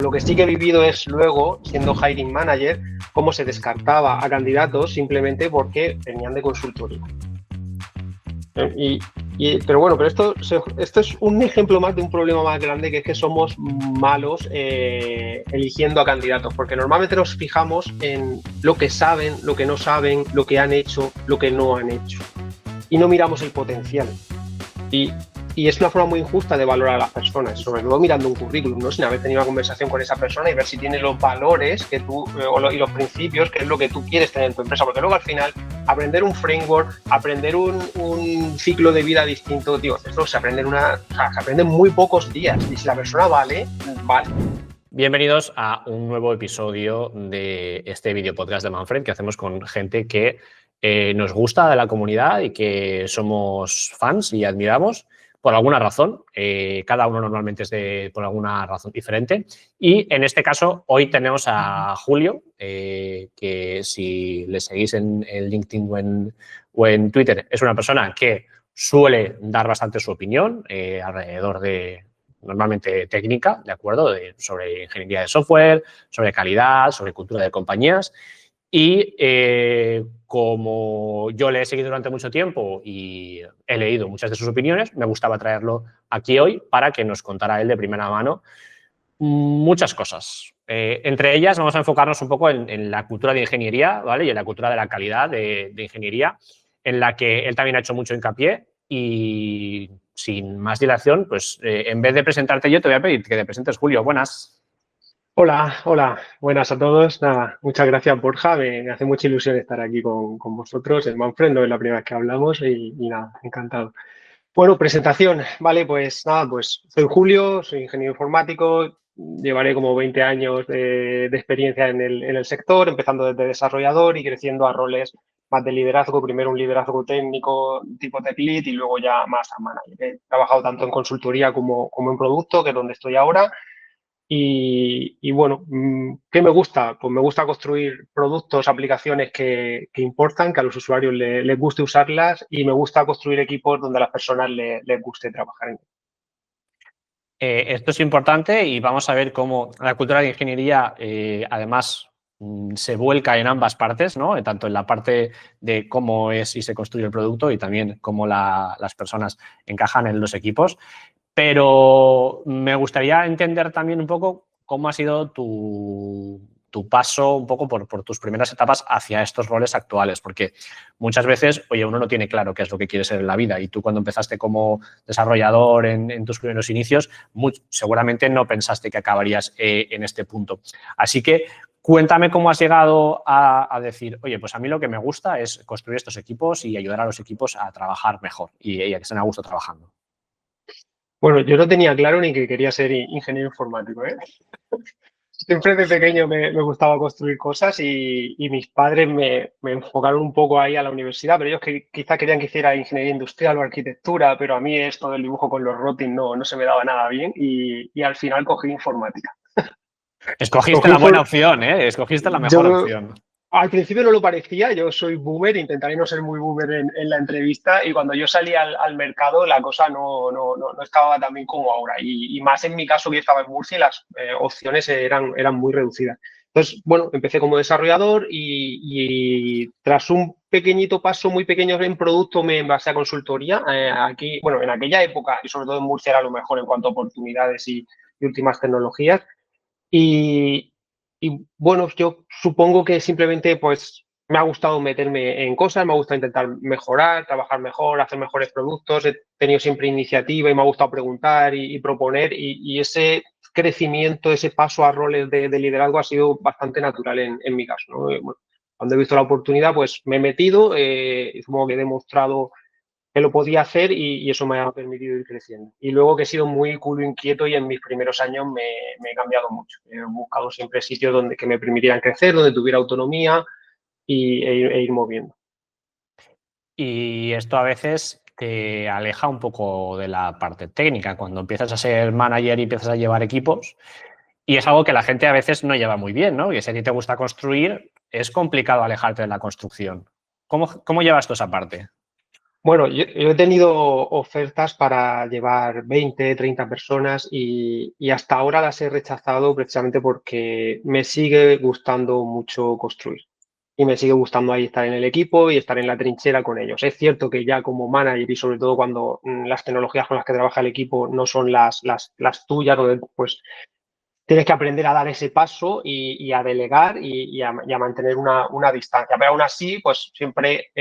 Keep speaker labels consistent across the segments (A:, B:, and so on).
A: Lo que sí que he vivido es luego, siendo hiring manager, cómo se descartaba a candidatos simplemente porque venían de consultoría. Pero esto es un ejemplo más de un problema más grande, que es que somos malos eligiendo a candidatos, porque normalmente nos fijamos en lo que saben, lo que no saben, lo que han hecho, lo que no han hecho, y no miramos el potencial. Y es una forma muy injusta de valorar a las personas, sobre todo mirando un currículum, ¿no? Sin haber tenido una conversación con esa persona y ver si tiene los valores que tú, y los principios, que es lo que tú quieres tener en tu empresa. Porque luego al final, aprender un framework, aprender un ciclo de vida distinto, tío, esto se aprende se aprende en muy pocos días. Y si la persona vale.
B: Bienvenidos a un nuevo episodio de este video podcast de Manfred que hacemos con gente que nos gusta de la comunidad y que somos fans y admiramos por alguna razón. Cada uno normalmente es por alguna razón diferente. Y en este caso, hoy tenemos a Julio, que si le seguís en LinkedIn o en Twitter, es una persona que suele dar bastante su opinión alrededor de, normalmente técnica, ¿de acuerdo? Sobre ingeniería de software, sobre calidad, sobre cultura de compañías. Y como yo le he seguido durante mucho tiempo y he leído muchas de sus opiniones, me gustaba traerlo aquí hoy para que nos contara él de primera mano muchas cosas. Entre ellas vamos a enfocarnos un poco en la cultura de ingeniería, ¿vale? Y en la cultura de la calidad de ingeniería, en la que él también ha hecho mucho hincapié. Y sin más dilación, pues en vez de presentarte yo, te voy a pedir que te presentes, Julio. Buenas.
A: Hola, buenas a todos. Nada, muchas gracias, Borja. Me hace mucha ilusión estar aquí con vosotros. El Manfred no es la primera vez que hablamos y nada, encantado. Bueno, presentación. Vale, pues nada, pues soy Julio, soy ingeniero informático. Llevaré como 20 años de experiencia en el sector, empezando desde desarrollador y creciendo a roles más de liderazgo. Primero un liderazgo técnico tipo tech lead y luego ya más a manager. He trabajado tanto en consultoría como en producto, que es donde estoy ahora. Y bueno, ¿qué me gusta? Pues me gusta construir productos, aplicaciones que importan, que a los usuarios les guste usarlas, y me gusta construir equipos donde a las personas les guste trabajar en ellos.
B: Esto es importante y vamos a ver cómo la cultura de ingeniería, además, se vuelca en ambas partes, ¿no? Tanto en la parte de cómo es y se construye el producto y también cómo las personas encajan en los equipos. Pero me gustaría entender también un poco cómo ha sido tu paso un poco por tus primeras etapas hacia estos roles actuales, porque muchas veces, oye, uno no tiene claro qué es lo que quiere ser en la vida, y tú cuando empezaste como desarrollador en tus primeros inicios, seguramente no pensaste que acabarías en este punto. Así que cuéntame cómo has llegado a decir, oye, pues a mí lo que me gusta es construir estos equipos y ayudar a los equipos a trabajar mejor y a que estén a gusto trabajando.
A: Bueno, yo no tenía claro ni que quería ser ingeniero informático, ¿eh? Siempre de pequeño me gustaba construir cosas y mis padres me enfocaron un poco ahí a la universidad, pero ellos quizá querían que hiciera ingeniería industrial o arquitectura, pero a mí esto del dibujo con los rotting no se me daba nada bien y al final cogí informática.
B: Escogiste la buena opción, ¿eh? Escogiste la mejor
A: Yo,
B: opción.
A: Al principio no lo parecía, yo soy boomer, intentaré no ser muy boomer en la entrevista, y cuando yo salí al mercado la cosa no estaba tan bien como ahora, y más en mi caso, que yo estaba en Murcia y las opciones eran muy reducidas. Entonces, bueno, empecé como desarrollador y tras un pequeñito paso, muy pequeño en producto, me pasé a consultoría. Aquí, bueno, en aquella época, y sobre todo en Murcia, era lo mejor en cuanto a oportunidades y últimas tecnologías. Y, bueno, yo supongo que simplemente pues me ha gustado meterme en cosas, me ha gustado intentar mejorar, trabajar mejor, hacer mejores productos. He tenido siempre iniciativa y me ha gustado preguntar y proponer, y ese crecimiento, ese paso a roles de liderazgo ha sido bastante natural en mi caso, ¿no? Bueno, cuando he visto la oportunidad, pues me he metido, supongo que he demostrado que lo podía hacer y eso me ha permitido ir creciendo. Y luego que he sido muy culo inquieto y en mis primeros años me he cambiado mucho. He buscado siempre sitios que me permitieran crecer, donde tuviera autonomía e ir moviendo.
B: Y esto a veces te aleja un poco de la parte técnica, cuando empiezas a ser manager y empiezas a llevar equipos, y es algo que la gente a veces no lleva muy bien, ¿no? Y si a ti te gusta construir, es complicado alejarte de la construcción. ¿Cómo llevas tú esa parte?
A: Bueno, yo he tenido ofertas para llevar 20, 30 personas y hasta ahora las he rechazado precisamente porque me sigue gustando mucho construir y me sigue gustando ahí estar en el equipo y estar en la trinchera con ellos. Es cierto que ya como manager y sobre todo cuando las tecnologías con las que trabaja el equipo no son las tuyas, donde pues tienes que aprender a dar ese paso y a delegar y a mantener una distancia. Pero aún así, pues siempre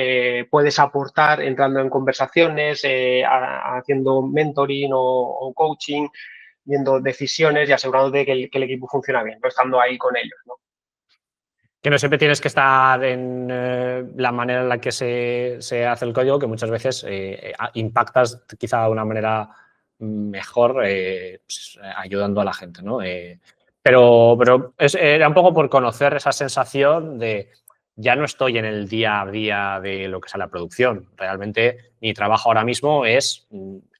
A: puedes aportar entrando en conversaciones, haciendo mentoring o coaching, viendo decisiones y asegurándote que el equipo funciona bien, no estando ahí con ellos, ¿no?
B: Que no siempre tienes que estar en la manera en la que se hace el código, que muchas veces impactas quizá de una manera mejor pues, ayudando a la gente, ¿no? Pero era un poco por conocer esa sensación de ya no estoy en el día a día de lo que es la producción. Realmente mi trabajo ahora mismo es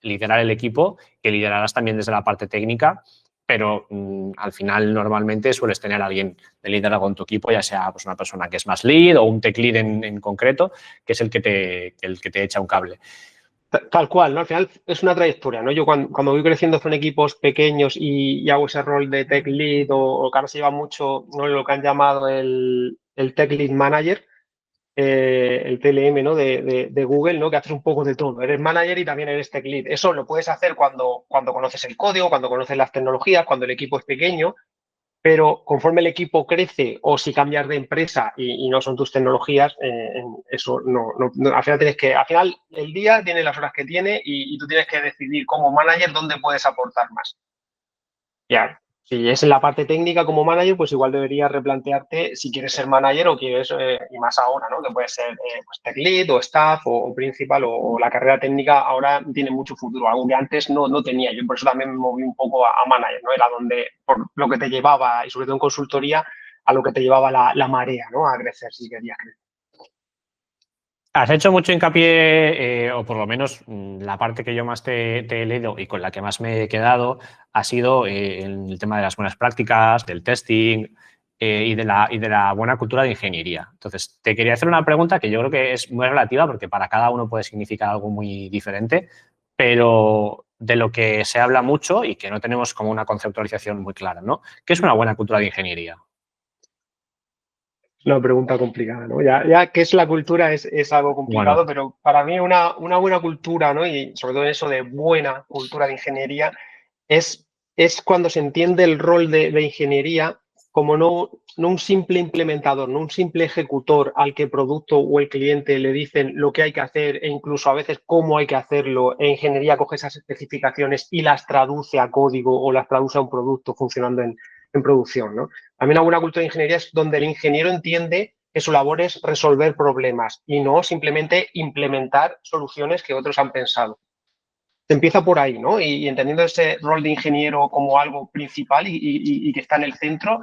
B: liderar el equipo, que liderarás también desde la parte técnica, pero al final normalmente sueles tener a alguien de liderazgo en tu equipo, ya sea pues, una persona que es más lead o un tech lead en concreto, que es el que te echa un cable.
A: Tal cual, ¿no? Al final es una trayectoria, ¿no? Yo cuando voy creciendo son equipos pequeños y hago ese rol de tech lead o que ahora se lleva mucho, ¿no? Lo que han llamado el tech lead manager, el TLM, ¿no? de Google, ¿no? Que haces un poco de todo. Eres manager y también eres tech lead. Eso lo puedes hacer cuando conoces el código, cuando conoces las tecnologías, cuando el equipo es pequeño, pero conforme el equipo crece o si cambias de empresa y no son tus tecnologías, eso al final al final el día tiene las horas que tiene y tú tienes que decidir como manager dónde puedes aportar más. Ya, si es en la parte técnica como manager, pues igual deberías replantearte si quieres ser manager o quieres, y más ahora, ¿no? Que puede ser pues tech lead o staff o principal o la carrera técnica ahora tiene mucho futuro, algo que antes no tenía. Yo por eso también me moví un poco a manager, ¿no? Era donde, por lo que te llevaba, y sobre todo en consultoría, a lo que te llevaba la marea, ¿no? A crecer si querías crecer.
B: Has hecho mucho hincapié, o por lo menos la parte que yo más te he leído y con la que más me he quedado, ha sido en el tema de las buenas prácticas, del testing y de la buena cultura de ingeniería. Entonces, te quería hacer una pregunta que yo creo que es muy relativa porque para cada uno puede significar algo muy diferente, pero de lo que se habla mucho y que no tenemos como una conceptualización muy clara, ¿no? ¿Qué es una buena cultura de ingeniería?
A: Una pregunta complicada, ¿no? Ya qué es la cultura es algo
B: Bueno,
A: complicado, pero para mí una buena cultura, ¿no? Y sobre todo eso de buena cultura de ingeniería es, es cuando se entiende el rol de ingeniería como no un simple implementador, no un simple ejecutor al que el producto o el cliente le dicen lo que hay que hacer e incluso a veces cómo hay que hacerlo. En ingeniería coge esas especificaciones y las traduce a código o las traduce a un producto funcionando en producción, ¿no? A mí una buena cultura de ingeniería es donde el ingeniero entiende que su labor es resolver problemas y no simplemente implementar soluciones que otros han pensado. Se empieza por ahí, ¿no? Y entendiendo ese rol de ingeniero como algo principal y que está en el centro.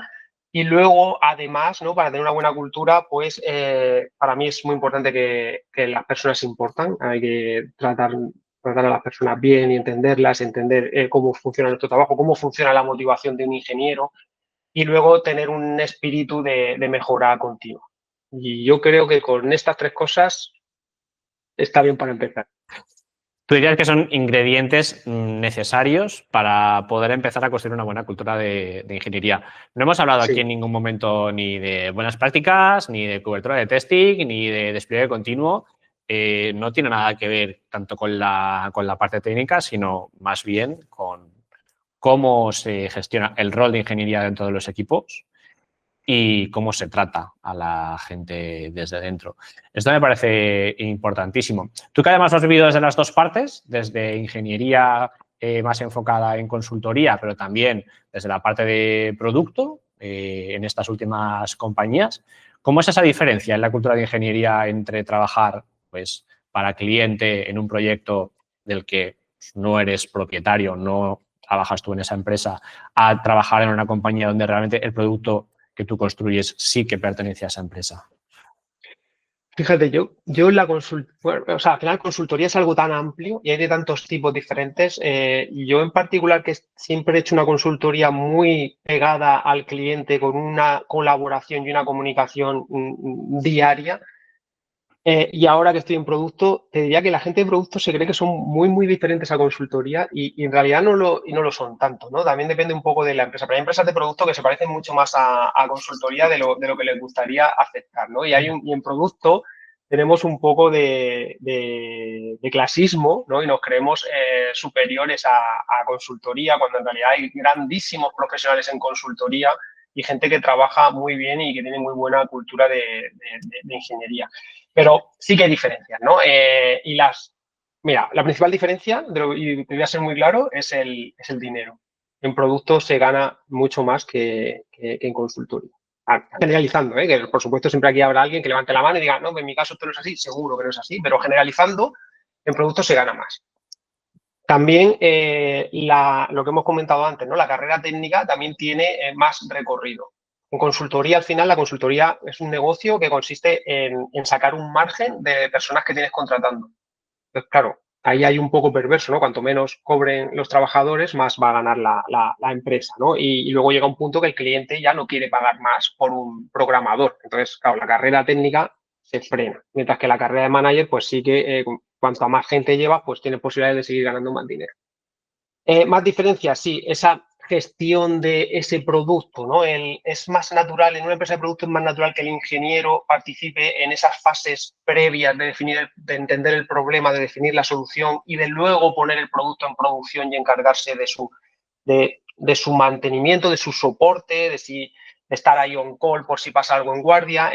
A: Y luego, además, ¿no? Para tener una buena cultura, pues para mí es muy importante que las personas se importan. Hay que tratar a las personas bien y entenderlas, entender cómo funciona nuestro trabajo, cómo funciona la motivación de un ingeniero y luego tener un espíritu de mejora continua. Y yo creo que con estas tres cosas está bien para empezar.
B: tú dirías que son ingredientes necesarios para poder empezar a construir una buena cultura de ingeniería. No hemos hablado aquí en
A: Sí.
B: ningún momento ni de buenas prácticas, ni de cobertura de testing, ni de despliegue continuo. No tiene nada que ver tanto con la parte técnica, sino más bien con cómo se gestiona el rol de ingeniería dentro de los equipos y cómo se trata a la gente desde dentro. Esto me parece importantísimo. Tú que además lo has vivido desde las dos partes, desde ingeniería más enfocada en consultoría, pero también desde la parte de producto en estas últimas compañías, ¿cómo es esa diferencia en la cultura de ingeniería entre trabajar pues, para cliente en un proyecto del que no eres propietario, no trabajas tú en esa empresa, a trabajar en una compañía donde realmente el producto que tú construyes sí que pertenece a esa empresa?
A: Fíjate, yo en la consultoría, o sea, al final consultoría es algo tan amplio y hay de tantos tipos diferentes. Y yo en particular que siempre he hecho una consultoría muy pegada al cliente con una colaboración y una comunicación diaria, Y ahora que estoy en producto, te diría que la gente de producto se cree que son muy, muy diferentes a consultoría y en realidad no lo son tanto, ¿no? También depende un poco de la empresa. Pero hay empresas de producto que se parecen mucho más a consultoría de lo que les gustaría aceptar, ¿no? Y en producto tenemos un poco de clasismo, ¿no? Y nos creemos superiores a consultoría cuando en realidad hay grandísimos profesionales en consultoría y gente que trabaja muy bien y que tiene muy buena cultura de ingeniería. Pero sí que hay diferencias, ¿no? Mira, la principal diferencia, y te voy a ser muy claro, es el dinero. En productos se gana mucho más que en consultoría. Generalizando, ¿eh? Que por supuesto siempre aquí habrá alguien que levante la mano y diga, no, en mi caso esto no es así, seguro que no es así, pero generalizando, en productos se gana más. También lo que hemos comentado antes, ¿no? La carrera técnica también tiene más recorrido. En consultoría, al final, la consultoría es un negocio que consiste en sacar un margen de personas que tienes contratando. Entonces, claro, ahí hay un poco perverso, ¿no? Cuanto menos cobren los trabajadores, más va a ganar la empresa, ¿no? Y luego llega un punto que el cliente ya no quiere pagar más por un programador. Entonces, claro, la carrera técnica se frena, mientras que la carrera de manager, pues sí que cuanto más gente lleva, pues tiene posibilidades de seguir ganando más dinero. Más diferencias, sí, esa gestión de ese producto, ¿no? Es más natural, en una empresa de producto es más natural que el ingeniero participe en esas fases previas de definir, de entender el problema, de definir la solución y de luego poner el producto en producción y encargarse de su mantenimiento, de su soporte, de estar ahí on call por si pasa algo en guardia.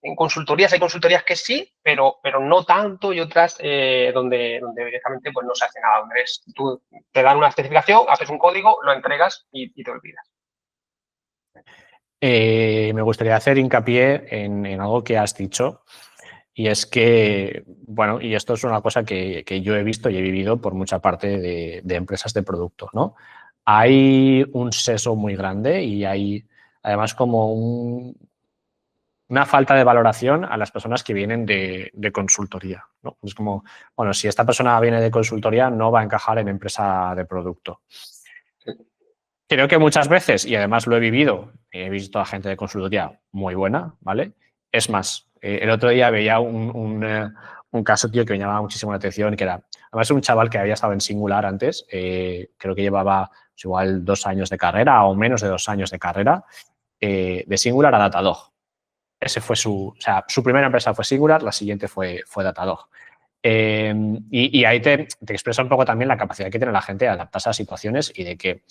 A: En consultorías hay consultorías que sí, pero no tanto y otras donde directamente pues, no se hace nada. Donde tú te dan una especificación, haces un código, lo entregas y te olvidas.
B: Me gustaría hacer hincapié en algo que has dicho y es que, bueno, y esto es una cosa que yo he visto y he vivido por mucha parte de empresas de producto, ¿no? Hay un sesgo muy grande y hay además como una falta de valoración a las personas que vienen de consultoría, ¿no? Es como, bueno, si esta persona viene de consultoría no va a encajar en empresa de producto. Creo que muchas veces, y además lo he vivido, he visto a gente de consultoría muy buena, ¿vale? Es más, el otro día veía un caso, tío, que me llamaba muchísimo la atención, que era, además, un chaval que había estado en Singular antes, creo que llevaba pues, igual 2 años de carrera o menos de 2 años de carrera, de Singular a Datadog. Ese fue o sea, su primera empresa fue Singular, la siguiente fue Datadog. Y ahí te expresa un poco también la capacidad que tiene la gente de adaptarse a situaciones y de que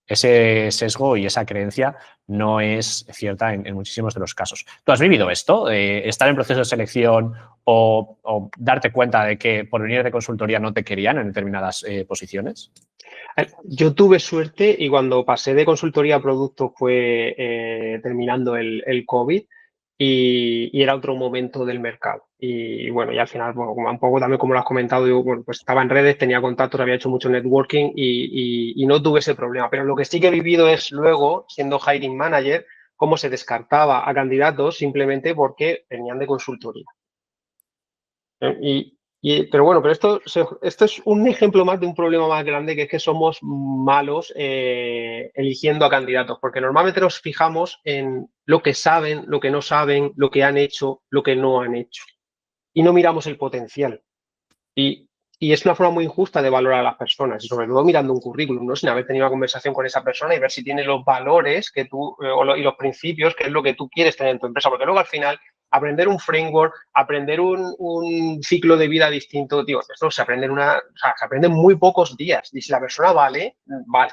B: ese sesgo y esa creencia no es cierta en muchísimos de los casos. ¿Tú has vivido esto? ¿Estar en proceso de selección o darte cuenta de que por venir de consultoría no te querían en determinadas posiciones?
A: Yo tuve suerte y cuando pasé de consultoría a producto fue terminando el COVID y era otro momento del mercado. Y bueno, y al final, bueno, un poco también como lo has comentado, yo bueno, pues estaba en redes, tenía contactos, había hecho mucho networking y no tuve ese problema. Pero lo que sí que he vivido es luego, siendo hiring manager, cómo se descartaba a candidatos simplemente porque venían de consultoría. Pero bueno, pero esto es un ejemplo más de un problema más grande que es que somos malos eligiendo a candidatos, porque normalmente nos fijamos en lo que saben, lo que no saben, lo que han hecho, lo que no han hecho, y no miramos el potencial. Y, y es una forma muy injusta de valorar a las personas, y sobre todo mirando un currículum, ¿no? Sin haber tenido una conversación con esa persona y ver si tiene los valores que tú, y los principios, que es lo que tú quieres tener en tu empresa, porque luego al final aprender un framework, aprender un ciclo de vida distinto, tío, esto se aprende se aprende en muy pocos días. Y si la persona vale, vale.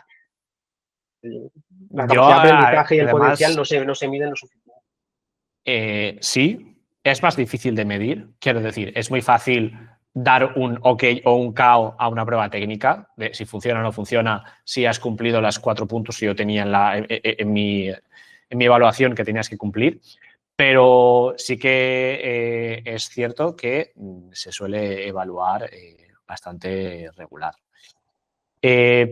A: La
B: Yo,
A: capacidad de aprendizaje y el potencial
B: además,
A: no se miden lo suficiente.
B: sí, es más difícil de medir. Quiero decir, es muy fácil dar un OK o un KO a una prueba técnica, de si funciona o no funciona, si has cumplido las 4 puntos que yo tenía en mi evaluación que tenías que cumplir. Pero sí que es cierto que se suele evaluar bastante regular.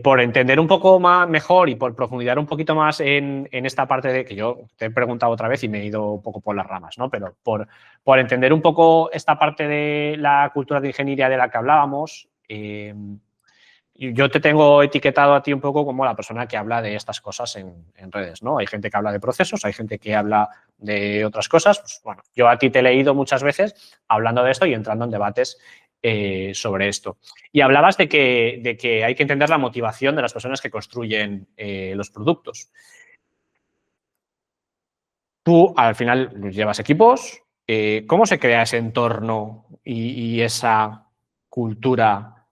B: Por entender un poco más, mejor y por profundizar un poquito más en esta parte de que yo te he preguntado otra vez y me he ido un poco por las ramas, ¿no? Pero por entender un poco esta parte de la cultura de ingeniería de la que hablábamos, yo te tengo etiquetado a ti un poco como la persona que habla de estas cosas en redes, ¿no? Hay gente que habla de procesos, hay gente que habla de otras cosas. Pues, bueno, yo a ti te he leído muchas veces hablando de esto y entrando en debates sobre esto. Y hablabas de que hay que entender la motivación de las personas que construyen los productos. Tú, al final, llevas equipos. ¿Cómo se crea ese entorno y esa cultura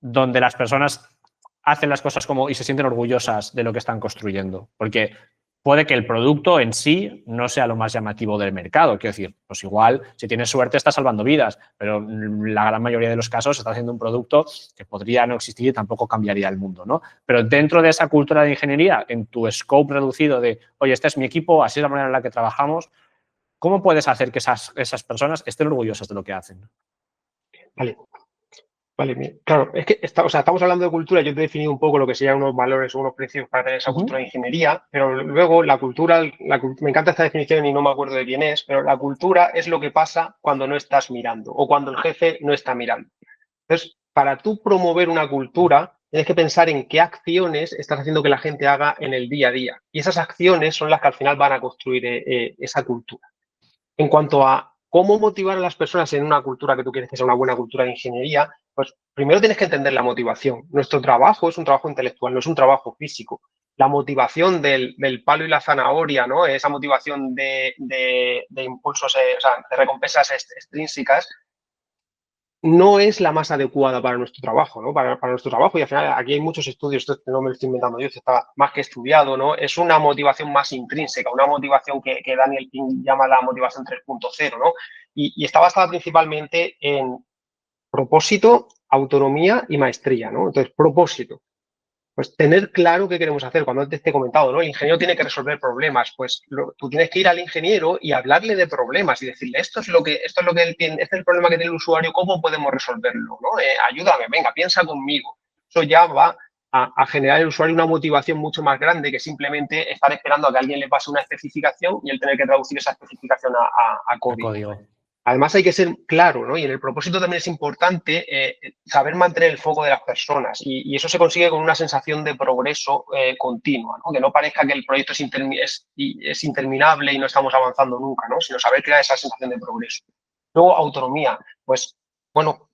B: donde las personas hacen las cosas como y se sienten orgullosas de lo que están construyendo? Porque puede que el producto en sí no sea lo más llamativo del mercado. Quiero decir, pues igual, si tienes suerte, estás salvando vidas, pero la gran mayoría de los casos estás haciendo un producto que podría no existir y tampoco cambiaría el mundo, ¿no? Pero dentro de esa cultura de ingeniería, en tu scope reducido de, oye, este es mi equipo, así es la manera en la que trabajamos, ¿cómo puedes hacer que esas personas estén orgullosas de lo que hacen?
A: Vale. Vale, claro, es que o sea, estamos hablando de cultura, yo te he definido un poco lo que serían unos valores o unos principios para tener esa cultura de ingeniería, pero luego la cultura, me encanta esta definición y no me acuerdo de quién es, pero la cultura es lo que pasa cuando no estás mirando o cuando el jefe no está mirando. Entonces, para tú promover una cultura, tienes que pensar en qué acciones estás haciendo que la gente haga en el día a día. Y esas acciones son las que al final van a construir esa cultura. En cuanto a cómo motivar a las personas en una cultura que tú quieres que sea una buena cultura de ingeniería, pues primero tienes que entender la motivación. Nuestro trabajo es un trabajo intelectual, no es un trabajo físico. La motivación del palo y la zanahoria, ¿no? Esa motivación de impulsos, o sea, de recompensas extrínsecas, no es la más adecuada para nuestro trabajo, ¿no? Para nuestro trabajo, y al final aquí hay muchos estudios, esto no me lo estoy inventando yo, esto está más que estudiado, ¿no? Es una motivación más intrínseca, una motivación que Daniel Pink llama la motivación 3.0, ¿no? Y está basada principalmente en propósito, autonomía y maestría, ¿no? Entonces, propósito. Pues tener claro qué queremos hacer. Cuando antes te he comentado, ¿no? El ingeniero tiene que resolver problemas. Pues tú tienes que ir al ingeniero y hablarle de problemas y decirle, esto es lo que él tiene, este es el problema que tiene el usuario, ¿cómo podemos resolverlo? ¿No? Ayúdame, venga, piensa conmigo. Eso ya va a generar en el usuario una motivación mucho más grande que simplemente estar esperando a que alguien le pase una especificación y él tener que traducir esa especificación a código. Además hay que ser claro, ¿no? Y en el propósito también es importante saber mantener el foco de las personas y eso se consigue con una sensación de progreso continua, ¿no? Que no parezca que el proyecto es interminable y no estamos avanzando nunca, ¿no? Sino saber crear esa sensación de progreso. Luego, autonomía. Pues, bueno,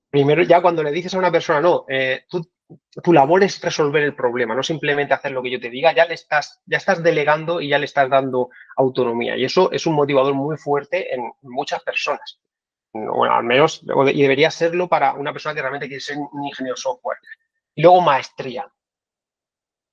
A: primero ya cuando le dices a una persona, no, tu labor es resolver el problema, no simplemente hacer lo que yo te diga, ya estás delegando y ya le estás dando autonomía. Y eso es un motivador muy fuerte en muchas personas. Bueno, al menos, y debería serlo para una persona que realmente quiere ser un ingeniero software. Y luego maestría.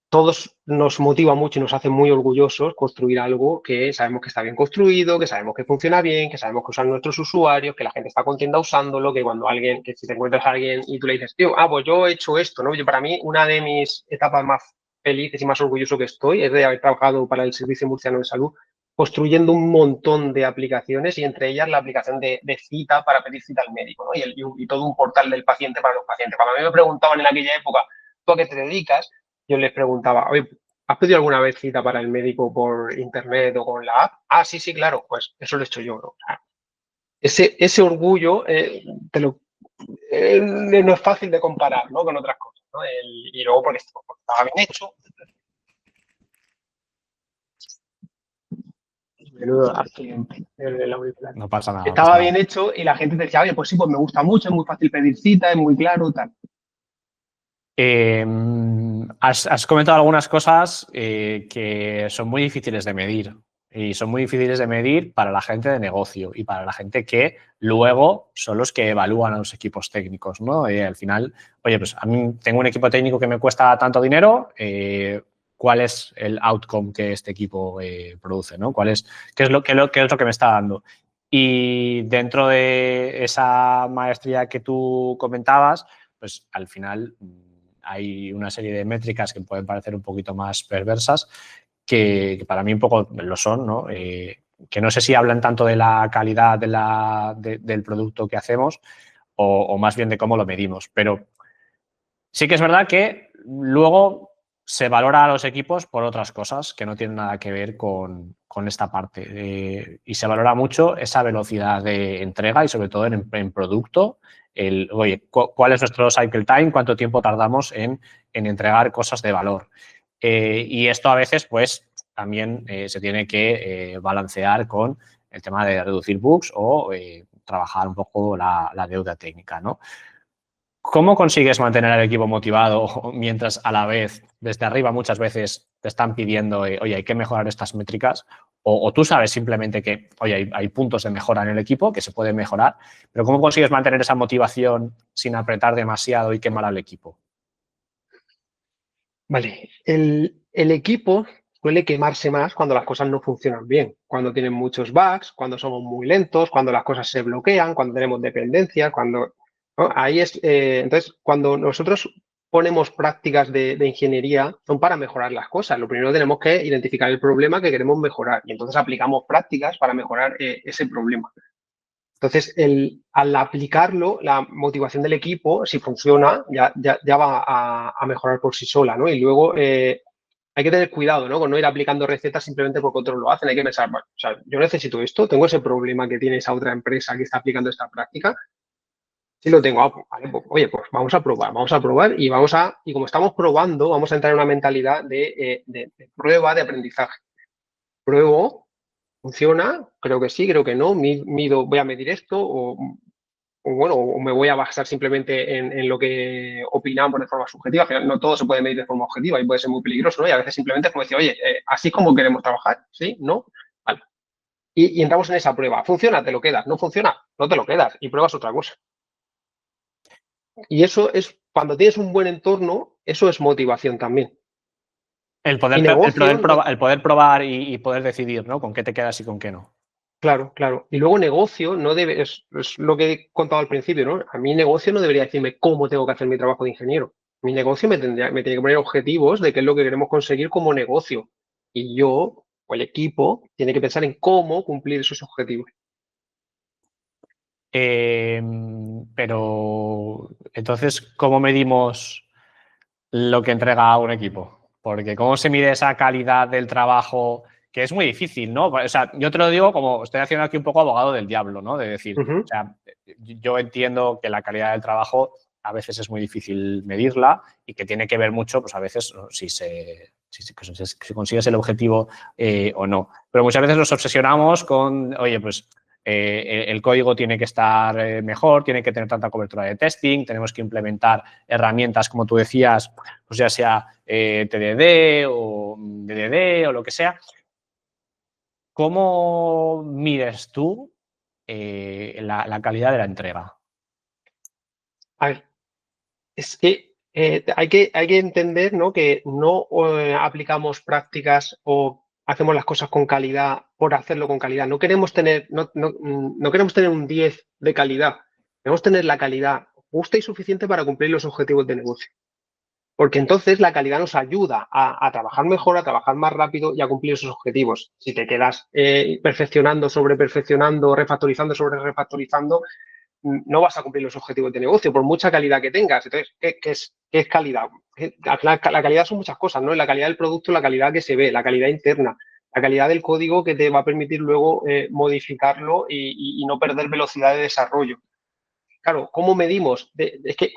A: Todos nos motiva mucho y nos hace muy orgullosos construir algo que sabemos que está bien construido, que sabemos que funciona bien, que sabemos que usan nuestros usuarios, que la gente está contenta usándolo, que cuando que si te encuentras a alguien y tú le dices, tío, pues yo he hecho esto, ¿no? Para mí, una de mis etapas más felices y más orgulloso que estoy es de haber trabajado para el Servicio Murciano de Salud, construyendo un montón de aplicaciones y entre ellas la aplicación de cita para pedir cita al médico, ¿no? Y todo un portal del paciente para los pacientes. Cuando a mí me preguntaban en aquella época, ¿tú a qué te dedicas? Yo les preguntaba, oye, ¿has pedido alguna vez cita para el médico por internet o con la app? Ah, sí, sí, claro, pues eso lo he hecho yo, ¿no? Ese orgullo no es fácil de comparar, ¿no? Con otras cosas, ¿no? Y luego porque estaba bien hecho. Menudo accidente.
B: No pasa nada.
A: Estaba bien hecho y la gente te decía, oye, pues sí, pues me gusta mucho, es muy fácil pedir cita, es muy claro, tal.
B: Has comentado algunas cosas que son muy difíciles de medir y son muy difíciles de medir para la gente de negocio y para la gente que luego son los que evalúan a los equipos técnicos, ¿no? Al final, oye, pues a mí tengo un equipo técnico que me cuesta tanto dinero, ¿cuál es el outcome que este equipo produce, ¿no? ¿Qué es lo que me está dando? Y dentro de esa maestría que tú comentabas, pues al final hay una serie de métricas que pueden parecer un poquito más perversas, que para mí un poco lo son, ¿no? Que no sé si hablan tanto de la calidad del producto que hacemos o más bien de cómo lo medimos. Pero sí que es verdad que luego se valora a los equipos por otras cosas que no tienen nada que ver con esta parte. Y se valora mucho esa velocidad de entrega y sobre todo en producto oye, ¿cuál es nuestro cycle time? ¿Cuánto tiempo tardamos en entregar cosas de valor? Y esto a veces, pues, también se tiene que balancear con el tema de reducir bugs o trabajar un poco la deuda técnica, ¿no? ¿Cómo consigues mantener al equipo motivado mientras a la vez, desde arriba muchas veces te están pidiendo, oye, hay que mejorar estas métricas? O tú sabes simplemente que, oye, hay puntos de mejora en el equipo que se pueden mejorar, pero ¿cómo consigues mantener esa motivación sin apretar demasiado y quemar al equipo?
A: Vale, el equipo suele quemarse más cuando las cosas no funcionan bien, cuando tienen muchos bugs, cuando somos muy lentos, cuando las cosas se bloquean, cuando tenemos dependencias, cuando... ¿no? Ahí es, entonces, cuando nosotros ponemos prácticas de ingeniería, son para mejorar las cosas. Lo primero tenemos que identificar el problema que queremos mejorar y entonces aplicamos prácticas para mejorar ese problema. Entonces, al aplicarlo, la motivación del equipo, si funciona, ya va a mejorar por sí sola, ¿no? Y luego hay que tener cuidado, ¿no? Con no ir aplicando recetas simplemente porque otros lo hacen. Hay que pensar, bueno, o sea, yo necesito esto, tengo ese problema que tiene esa otra empresa que está aplicando esta práctica. Sí lo tengo, pues, vale, pues, oye, pues vamos a probar y como estamos probando, vamos a entrar en una mentalidad de prueba, de aprendizaje. Pruebo, funciona, creo que sí, creo que no, mido, voy a medir esto o bueno, o me voy a basar simplemente en lo que opinamos de forma subjetiva. Al final, no todo se puede medir de forma objetiva y puede ser muy peligroso, ¿no? Y a veces simplemente es como decir, oye, así es como queremos trabajar, ¿sí? ¿No? Vale. Y entramos en esa prueba. ¿Funciona? Te lo quedas. ¿No funciona? No te lo quedas y pruebas otra cosa. Y eso es, cuando tienes un buen entorno, eso es motivación también.
B: El
A: Y
B: poder,
A: negocio,
B: el poder probar y poder decidir, ¿no? Con qué te quedas y con qué no.
A: claro, claro. Y luego negocio no debe, es lo que he contado al principio, ¿no? A mí negocio no debería decirme cómo tengo que hacer mi trabajo de ingeniero. Mi negocio me tiene que poner objetivos de qué es lo que queremos conseguir como negocio. Y yo, o el equipo, tiene que pensar en cómo cumplir esos objetivos.
B: Pero entonces, ¿cómo medimos lo que entrega un equipo? Porque ¿cómo se mide esa calidad del trabajo? Que es muy difícil, ¿no? O sea, yo te lo digo como estoy haciendo aquí un poco abogado del diablo, ¿no? De decir, o
A: Ujú.
B: sea, yo entiendo que la calidad del trabajo a veces es muy difícil medirla y que tiene que ver mucho, pues a veces, ¿no? si consigues el objetivo o no. Pero muchas veces nos obsesionamos con, oye, pues el código tiene que estar mejor, tiene que tener tanta cobertura de testing, tenemos que implementar herramientas, como tú decías, pues ya sea TDD o DDD o lo que sea. ¿Cómo mides tú la calidad de la entrega?
A: A ver, es que hay que entender, ¿no? Que no aplicamos prácticas o hacemos las cosas con calidad por hacerlo con calidad. No queremos tener, no queremos tener un 10 de calidad. Queremos tener la calidad justa y suficiente para cumplir los objetivos de negocio. Porque entonces la calidad nos ayuda a trabajar mejor, a trabajar más rápido y a cumplir esos objetivos. Si te quedas perfeccionando, sobre perfeccionando, refactorizando, sobre refactorizando, no vas a cumplir los objetivos de negocio, por mucha calidad que tengas. Entonces, qué es calidad? La calidad son muchas cosas, ¿no? La calidad del producto, la calidad que se ve, la calidad interna, la calidad del código que te va a permitir luego modificarlo y no perder velocidad de desarrollo. Claro, ¿cómo medimos? Es que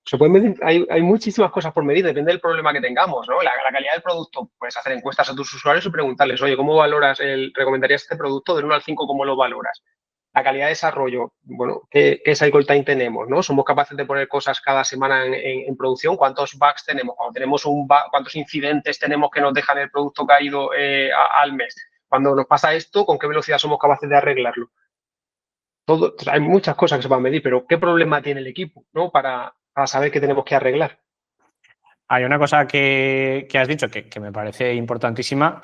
A: se puede medir, hay muchísimas cosas por medir, depende del problema que tengamos, ¿no? La calidad del producto, puedes hacer encuestas a tus usuarios y preguntarles, oye, ¿cómo valoras recomendarías este producto del 1 al 5, cómo lo valoras? La calidad de desarrollo, bueno, ¿qué cycle time tenemos? ¿No? ¿Somos capaces de poner cosas cada semana en producción? ¿Cuántos bugs tenemos? Cuando tenemos un bug, ¿cuántos incidentes tenemos que nos dejan el producto caído al mes? Cuando nos pasa esto, ¿con qué velocidad somos capaces de arreglarlo? Todo, hay muchas cosas que se van a medir, pero ¿qué problema tiene el equipo, ¿no? Para saber qué tenemos que arreglar?
B: Hay una cosa que has dicho que me parece importantísima,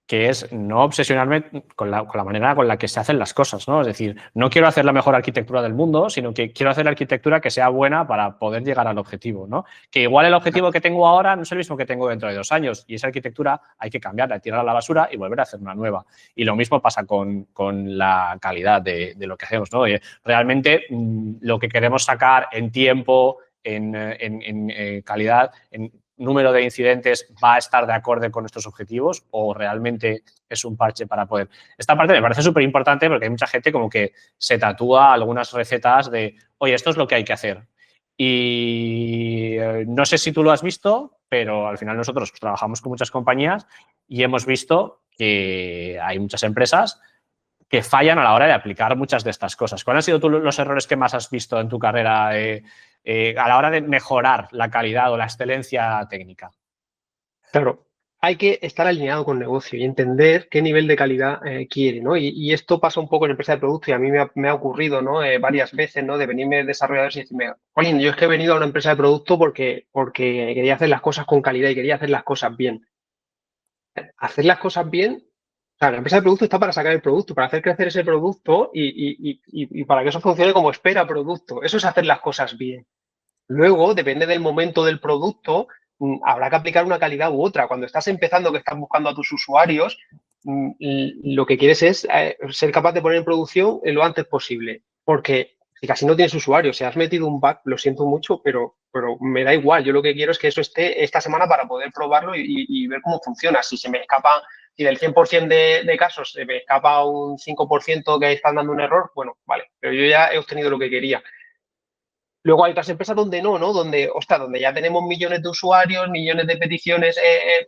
B: que es no obsesionarme con la manera con la que se hacen las cosas, ¿no? Es decir, no quiero hacer la mejor arquitectura del mundo, sino que quiero hacer la arquitectura que sea buena para poder llegar al objetivo, ¿no? Que igual el objetivo que tengo ahora no es el mismo que tengo dentro de 2 años y esa arquitectura hay que cambiarla, tirarla a la basura y volver a hacer una nueva. Y lo mismo pasa con la calidad de lo que hacemos, ¿no? Realmente lo que queremos sacar en tiempo, en calidad, número de incidentes va a estar de acuerdo con nuestros objetivos o realmente es un parche para poder. Esta parte me parece súper importante porque hay mucha gente como que se tatúa algunas recetas de, oye, esto es lo que hay que hacer. Y no sé si tú lo has visto, pero al final nosotros trabajamos con muchas compañías y hemos visto que hay muchas empresas que fallan a la hora de aplicar muchas de estas cosas. ¿Cuáles han sido los errores que más has visto en tu carrera a la hora de mejorar la calidad o la excelencia técnica?
A: Claro, hay que estar alineado con negocio y entender qué nivel de calidad quiere, ¿no? Y esto pasa un poco en empresa de producto y a mí me ha ocurrido, ¿no? Varias veces, ¿no? De venirme desarrolladores y decirme, Jolín, yo es que he venido a una empresa de producto porque quería hacer las cosas con calidad y quería hacer las cosas bien. Hacer las cosas bien, o sea, la empresa de producto está para sacar el producto, para hacer crecer ese producto y para que eso funcione como espera producto. Eso es hacer las cosas bien. Luego, depende del momento del producto, habrá que aplicar una calidad u otra. Cuando estás empezando, que estás buscando a tus usuarios, lo que quieres es ser capaz de poner en producción lo antes posible. Porque si casi no tienes usuarios, si has metido un bug, lo siento mucho, pero me da igual. Yo lo que quiero es que eso esté esta semana para poder probarlo y ver cómo funciona. Si se me escapa, si del 100% de casos se me escapa un 5% que están dando un error, bueno, vale, pero yo ya he obtenido lo que quería. Luego hay otras empresas donde no, ¿no? Donde, ostras, donde ya tenemos millones de usuarios, millones de peticiones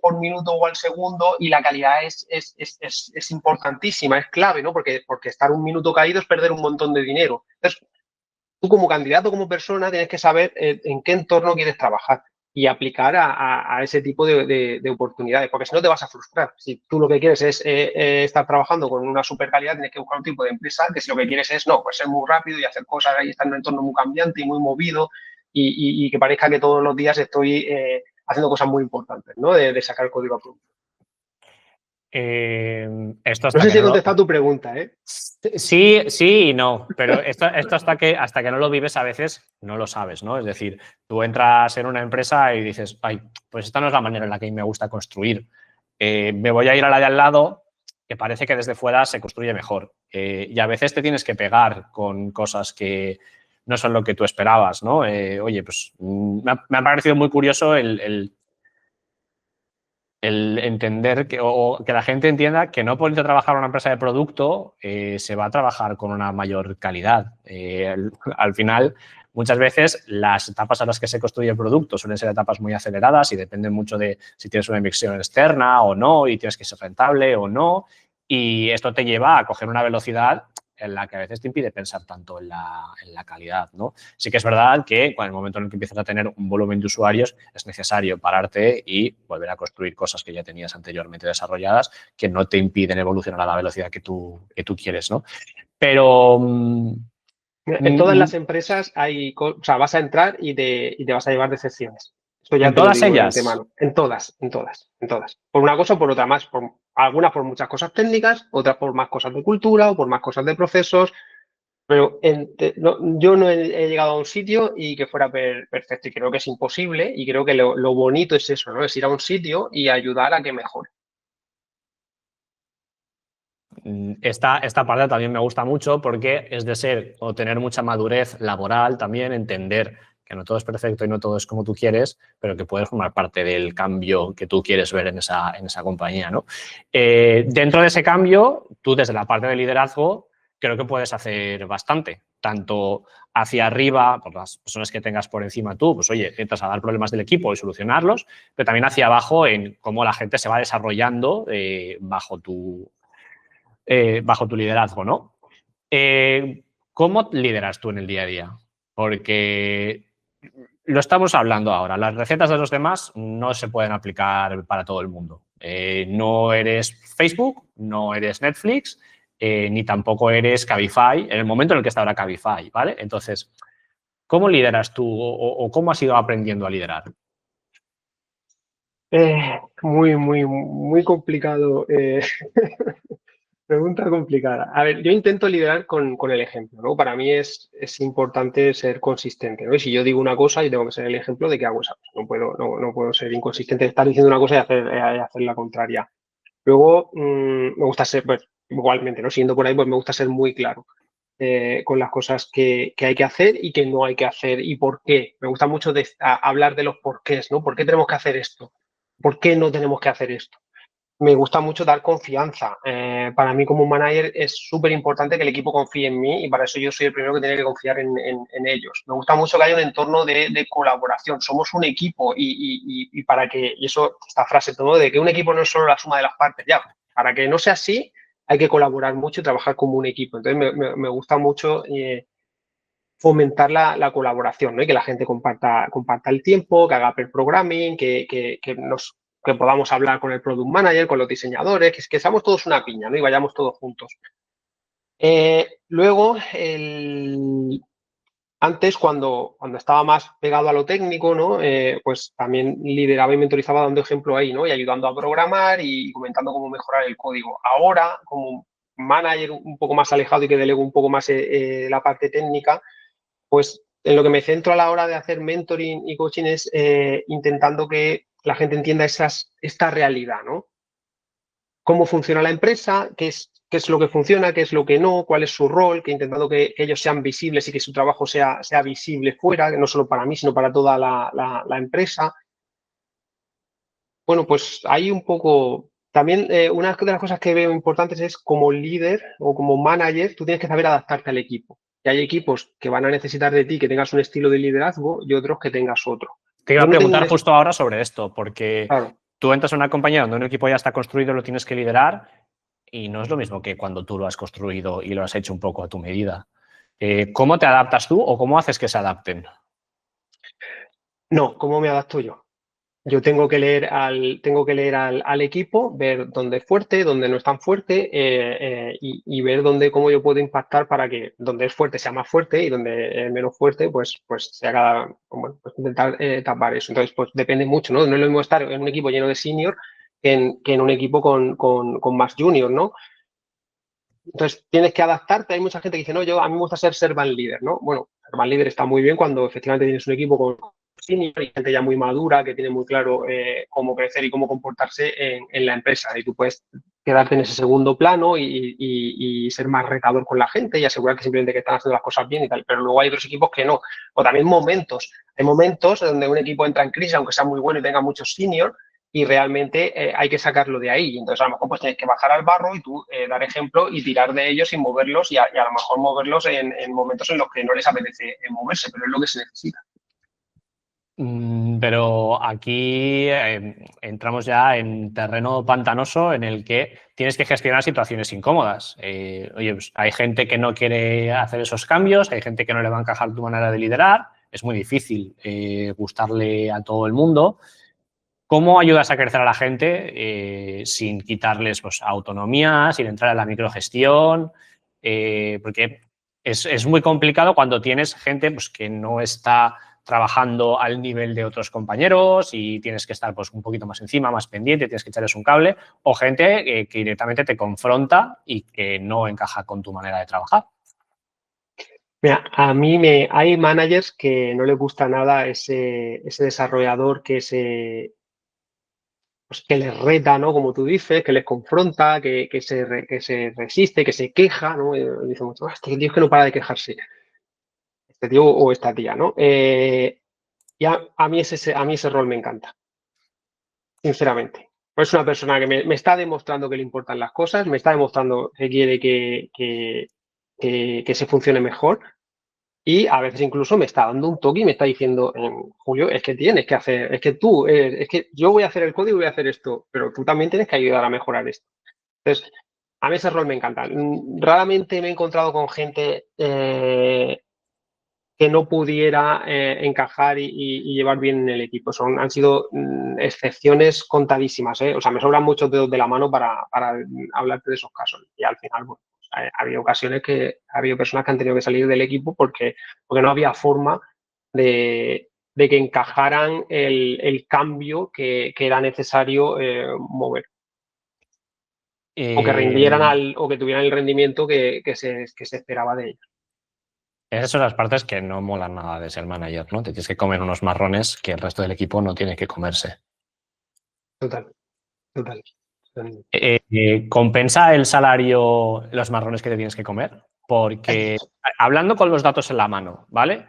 A: por minuto o al segundo y la calidad es importantísima, es clave, ¿no? Porque estar un minuto caído es perder un montón de dinero. Entonces, tú como candidato, como persona, tienes que saber en qué entorno quieres trabajar y aplicar a ese tipo de oportunidades, porque si no te vas a frustrar. Si tú lo que quieres es estar trabajando con una super calidad, tienes que buscar un tipo de empresa que si lo que quieres es, no, pues ser muy rápido y hacer cosas y estar en un entorno muy cambiante y muy movido y que parezca que todos los días estoy haciendo cosas muy importantes, ¿no? De sacar el código a producto.
B: Esto
A: No
B: hasta
A: sé
B: que
A: si he
B: no lo...
A: contestado tu pregunta, ¿eh?
B: Sí, sí y no, pero esto hasta que no lo vives a veces no lo sabes, ¿no? Es decir, tú entras en una empresa y dices, ay, pues esta no es la manera en la que a mí me gusta construir. Me voy a ir a la de al lado, que parece que desde fuera se construye mejor. Y a veces te tienes que pegar con cosas que no son lo que tú esperabas, ¿no? Oye, pues me ha parecido muy curioso el entender o que la gente entienda que no por irte a trabajar en una empresa de producto se va a trabajar con una mayor calidad. Al final, muchas veces las etapas a las que se construye el producto suelen ser etapas muy aceleradas y dependen mucho de si tienes una inversión externa o no y tienes que ser rentable o no. Y esto te lleva a coger una velocidad en la que a veces te impide pensar tanto en la calidad, ¿no? Sí que es verdad que en el momento en el que empiezas a tener un volumen de usuarios es necesario pararte y volver a construir cosas que ya tenías anteriormente desarrolladas que no te impiden evolucionar a la velocidad que tú quieres, ¿no? Pero...
A: En todas las empresas o sea, vas a entrar y te vas a llevar decepciones. Esto ya
B: en
A: te lo
B: todas
A: digo de
B: ellas,
A: antemano. En todas, en todas, en todas. Por una cosa o por otra más. Algunas por muchas cosas técnicas, otras por más cosas de cultura o por más cosas de procesos. Pero yo no he llegado a un sitio y que fuera perfecto. Y creo que es imposible. Y creo que lo bonito es eso, ¿no? Es ir a un sitio y ayudar a que mejore.
B: esta parte también me gusta mucho porque es de ser o tener mucha madurez laboral también, entender que no todo es perfecto y no todo es como tú quieres, pero que puedes formar parte del cambio que tú quieres ver en esa compañía, ¿no? Dentro de ese cambio, tú desde la parte de liderazgo creo que puedes hacer bastante, tanto hacia arriba, por las personas que tengas por encima tú, pues oye, trasladar problemas del equipo y solucionarlos, pero también hacia abajo en cómo la gente se va desarrollando bajo tu liderazgo, ¿no? ¿Cómo lideras tú en el día a día? Porque lo estamos hablando ahora, las recetas de los demás no se pueden aplicar para todo el mundo. No eres Facebook, no eres Netflix, ni tampoco eres Cabify, en el momento en el que está ahora Cabify, ¿vale? Entonces, ¿cómo lideras tú o cómo has ido aprendiendo a liderar?
A: Muy complicado. Pregunta complicada. A ver, yo intento liderar con el ejemplo, ¿no? Para mí es importante ser consistente, ¿no? Y si yo digo una cosa, yo tengo que ser el ejemplo de que hago esa cosa. No puedo ser inconsistente, estar diciendo una cosa y hacer la contraria. Luego, me gusta ser, pues, igualmente, ¿no? Siguiendo por ahí, pues me gusta ser muy claro. con las cosas que hay que hacer y que no hay que hacer y por qué. Me gusta mucho hablar de los porqués, ¿no? ¿Por qué tenemos que hacer esto? ¿Por qué no tenemos que hacer esto? Me gusta mucho dar confianza. Para mí como manager es súper importante que el equipo confíe en mí y para eso yo soy el primero que tiene que confiar en ellos. Me gusta mucho que haya un entorno de colaboración. Somos un equipo y para que, y eso, esta frase todo, de que un equipo no es solo la suma de las partes, ya, para que no sea así hay que colaborar mucho y trabajar como un equipo. Entonces me gusta mucho fomentar la colaboración, ¿no? Y que la gente comparta el tiempo, que haga pair programming, que podamos hablar con el product manager, con los diseñadores, que seamos todos una piña, ¿no? Y vayamos todos juntos. Luego, antes, cuando estaba más pegado a lo técnico, ¿no? Pues también lideraba y mentorizaba dando ejemplo ahí, ¿no? Y ayudando a programar y comentando cómo mejorar el código. Ahora, como manager un poco más alejado y que delego un poco más la parte técnica, pues en lo que me centro a la hora de hacer mentoring y coaching es intentando que la gente entienda esta realidad, ¿no? Cómo funciona la empresa, qué es lo que funciona, qué es lo que no, cuál es su rol, que intentando que ellos sean visibles y que su trabajo sea visible fuera, no solo para mí, sino para toda la empresa. Bueno, pues hay un poco... También una de las cosas que veo importantes es como líder o como manager, tú tienes que saber adaptarte al equipo. Y hay equipos que van a necesitar de ti que tengas un estilo de liderazgo y otros que tengas otro.
B: Te iba
A: Yo
B: a
A: no tengo
B: preguntar justo ahora sobre esto, porque
A: claro.
B: tú entras en una compañía donde un equipo ya está construido, lo tienes que liderar y no es lo mismo que cuando tú lo has construido y lo has hecho un poco a tu medida. ¿Cómo te adaptas tú o cómo haces que se adapten?
A: No, ¿cómo me adapto yo? Yo tengo que leer al equipo, ver dónde es fuerte, dónde no es tan fuerte y ver cómo yo puedo impactar para que donde es fuerte sea más fuerte y donde es menos fuerte, pues se haga, bueno, pues intentar tapar eso. Entonces, pues depende mucho, ¿no? No es lo mismo estar en un equipo lleno de senior que en un equipo con más junior, ¿no? Entonces, tienes que adaptarte. Hay mucha gente que dice, no, a mí me gusta ser servant leader, ¿no? Bueno, servant leader está muy bien cuando efectivamente tienes un equipo con senior y gente ya muy madura que tiene muy claro cómo crecer y cómo comportarse en la empresa. Y tú puedes quedarte en ese segundo plano y ser más retador con la gente y asegurar que simplemente que están haciendo las cosas bien y tal. Pero luego hay otros equipos que no. O también momentos. Hay momentos donde un equipo entra en crisis, aunque sea muy bueno y tenga muchos senior, y realmente hay que sacarlo de ahí. Entonces, a lo mejor pues tienes que bajar al barro y tú dar ejemplo y tirar de ellos y moverlos y a lo mejor moverlos en momentos en los que no les apetece moverse, pero es lo que se necesita.
B: Pero aquí entramos ya en terreno pantanoso en el que tienes que gestionar situaciones incómodas. Oye, pues hay gente que no quiere hacer esos cambios, hay gente que no le va a encajar tu manera de liderar, es muy difícil gustarle a todo el mundo. ¿Cómo ayudas a crecer a la gente sin quitarles pues, autonomía, sin entrar en la microgestión? Porque es muy complicado cuando tienes gente pues, que no está trabajando al nivel de otros compañeros y tienes que estar pues, un poquito más encima, más pendiente, tienes que echarles un cable, o gente que directamente te confronta y que no encaja con tu manera de trabajar.
A: Mira, hay managers que no les gusta nada ese desarrollador pues que les reta, ¿no? Como tú dices, que les confronta, que se resiste, que se queja, ¿no? Dicen mucho, este tío es que no para de quejarse, este tío o esta tía, ¿no? Y a mí ese rol me encanta, sinceramente. Es una persona que me está demostrando que le importan las cosas, me está demostrando que quiere que se funcione mejor y a veces incluso me está dando un toque y me está diciendo, Julio, es que tienes que hacer, es que tú, es que yo voy a hacer el código y voy a hacer esto, pero tú también tienes que ayudar a mejorar esto. Entonces, a mí ese rol me encanta. Raramente me he encontrado con gente que no pudiera encajar y llevar bien en el equipo. Han sido excepciones contadísimas, ¿eh? O sea, me sobran muchos dedos de la mano para hablarte de esos casos. Y al final, bueno, pues, ha habido ocasiones que ha habido personas que han tenido que salir del equipo porque no había forma de que encajaran el cambio que era necesario mover. O que rindieran o que tuvieran el rendimiento que se esperaba de ellos.
B: Esas son las partes que no molan nada de ser manager, ¿no? Te tienes que comer unos marrones que el resto del equipo no tiene que comerse.
A: Total, total.
B: ¿Compensa el salario los marrones que te tienes que comer? Porque hablando con los datos en la mano, ¿vale?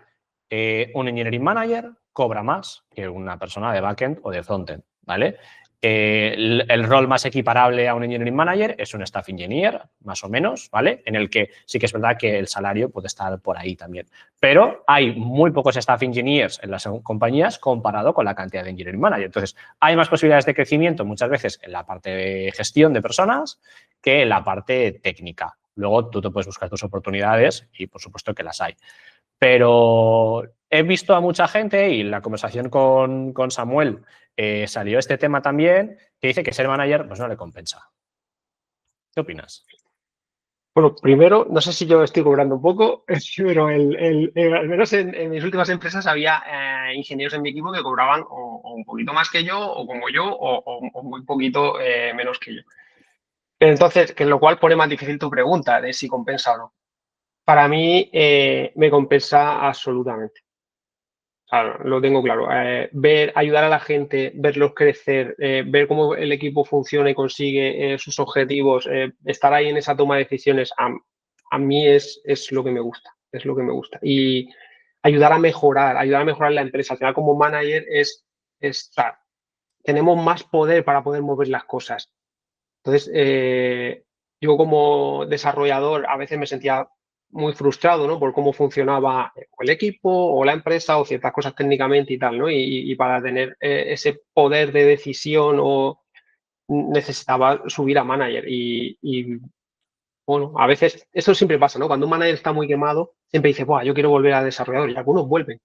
B: Un engineering manager cobra más que una persona de backend o de frontend, ¿vale? El rol más equiparable a un engineering manager es un staff engineer, más o menos, ¿vale? En el que sí que es verdad que el salario puede estar por ahí también. Pero hay muy pocos staff engineers en las compañías comparado con la cantidad de engineering manager. Entonces, hay más posibilidades de crecimiento muchas veces en la parte de gestión de personas que en la parte técnica. Luego tú te puedes buscar tus oportunidades y por supuesto que las hay. Pero he visto a mucha gente y en la conversación con Samuel salió este tema también, que dice que ser manager pues no le compensa. ¿Qué opinas?
A: Bueno, primero, no sé si yo estoy cobrando un poco, pero al menos en mis últimas empresas había ingenieros en mi equipo que cobraban o un poquito más que yo, o como yo, o muy poquito menos que yo. Entonces, que lo cual pone más difícil tu pregunta de si compensa o no. Para mí me compensa absolutamente. Claro, lo tengo claro. Ayudar a la gente, verlos crecer, ver cómo el equipo funciona y consigue sus objetivos, estar ahí en esa toma de decisiones, a mí es lo que me gusta, es lo que me gusta. Y ayudar a mejorar la empresa. Al final, como manager, o sea, tenemos más poder para poder mover las cosas. Entonces, yo como desarrollador a veces me sentía muy frustrado, ¿no? Por cómo funcionaba el equipo o la empresa o ciertas cosas técnicamente y tal, ¿no? Y para tener ese poder de decisión o necesitaba subir a manager bueno, a veces eso siempre pasa, ¿no? Cuando un manager está muy quemado, siempre dice, Buah, yo quiero volver a desarrollador y algunos vuelven,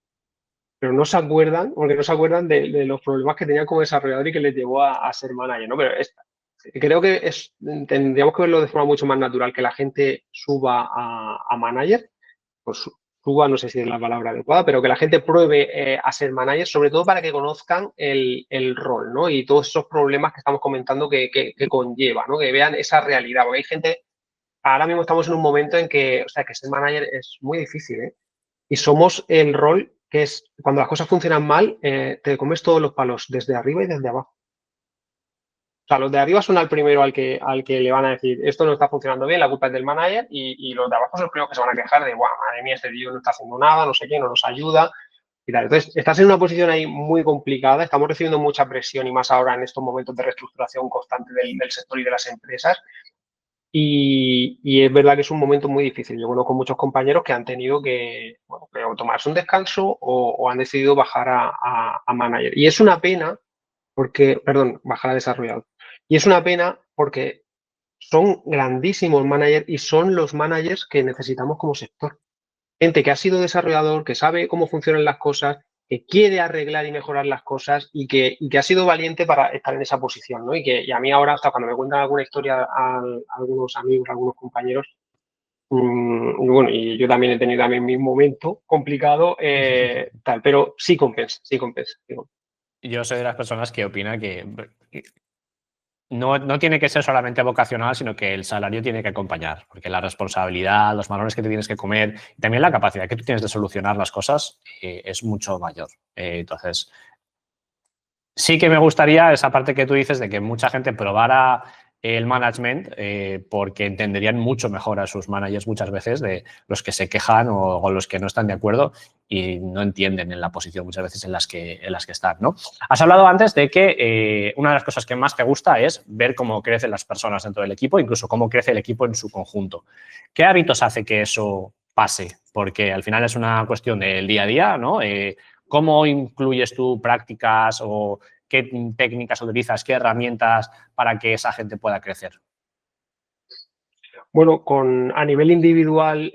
A: pero no se acuerdan, porque no se acuerdan de los problemas que tenían como desarrollador y que les llevó a ser manager, ¿no? Pero creo que tendríamos que verlo de forma mucho más natural, que la gente suba a manager, pues suba, no sé si es la palabra adecuada, pero que la gente pruebe a ser manager, sobre todo para que conozcan el rol, ¿no? Y todos esos problemas que estamos comentando que conlleva, ¿no? Que vean esa realidad, porque hay gente, ahora mismo estamos en un momento en que, o sea, que ser manager es muy difícil, ¿eh? Y somos el rol que es, cuando las cosas funcionan mal, te comes todos los palos, desde arriba y desde abajo. O sea, los de arriba son al primero al que le van a decir, esto no está funcionando bien, la culpa es del manager, y los de abajo son los primeros que se van a quejar de, guau, madre mía, este tío no está haciendo nada, no sé qué, no nos ayuda y tal. Entonces, estás en una posición ahí muy complicada, estamos recibiendo mucha presión y más ahora en estos momentos de reestructuración constante del sector y de las empresas. Y es verdad que es un momento muy difícil. Yo conozco muchos compañeros que han tenido que, bueno, que o tomarse un descanso o han decidido bajar a manager. Y es una pena porque, perdón, bajar a desarrollador. Y es una pena porque son grandísimos managers y son los managers que necesitamos como sector. Gente que ha sido desarrollador, que sabe cómo funcionan las cosas, que quiere arreglar y mejorar las cosas y que ha sido valiente para estar en esa posición, ¿no? Y a mí ahora, hasta cuando me cuentan alguna historia a algunos amigos, a algunos compañeros, y bueno, y yo también he tenido también mi momento complicado, tal, pero sí compensa, sí compensa, sí compensa.
B: Yo soy de las personas que opina que no tiene que ser solamente vocacional, sino que el salario tiene que acompañar, porque la responsabilidad, los valores que te tienes que comer y también la capacidad que tú tienes de solucionar las cosas es mucho mayor. Entonces, sí que me gustaría esa parte que tú dices de que mucha gente probara el management porque entenderían mucho mejor a sus managers muchas veces de los que se quejan o los que no están de acuerdo y no entienden en la posición muchas veces en las que están, ¿no? Has hablado antes de que una de las cosas que más te gusta es ver cómo crecen las personas dentro del equipo, incluso cómo crece el equipo en su conjunto. ¿Qué hábitos hace que eso pase? Porque al final es una cuestión del día a día, ¿no? ¿Cómo incluyes tú prácticas o qué técnicas utilizas, qué herramientas para que esa gente pueda crecer?
A: Bueno, a nivel individual,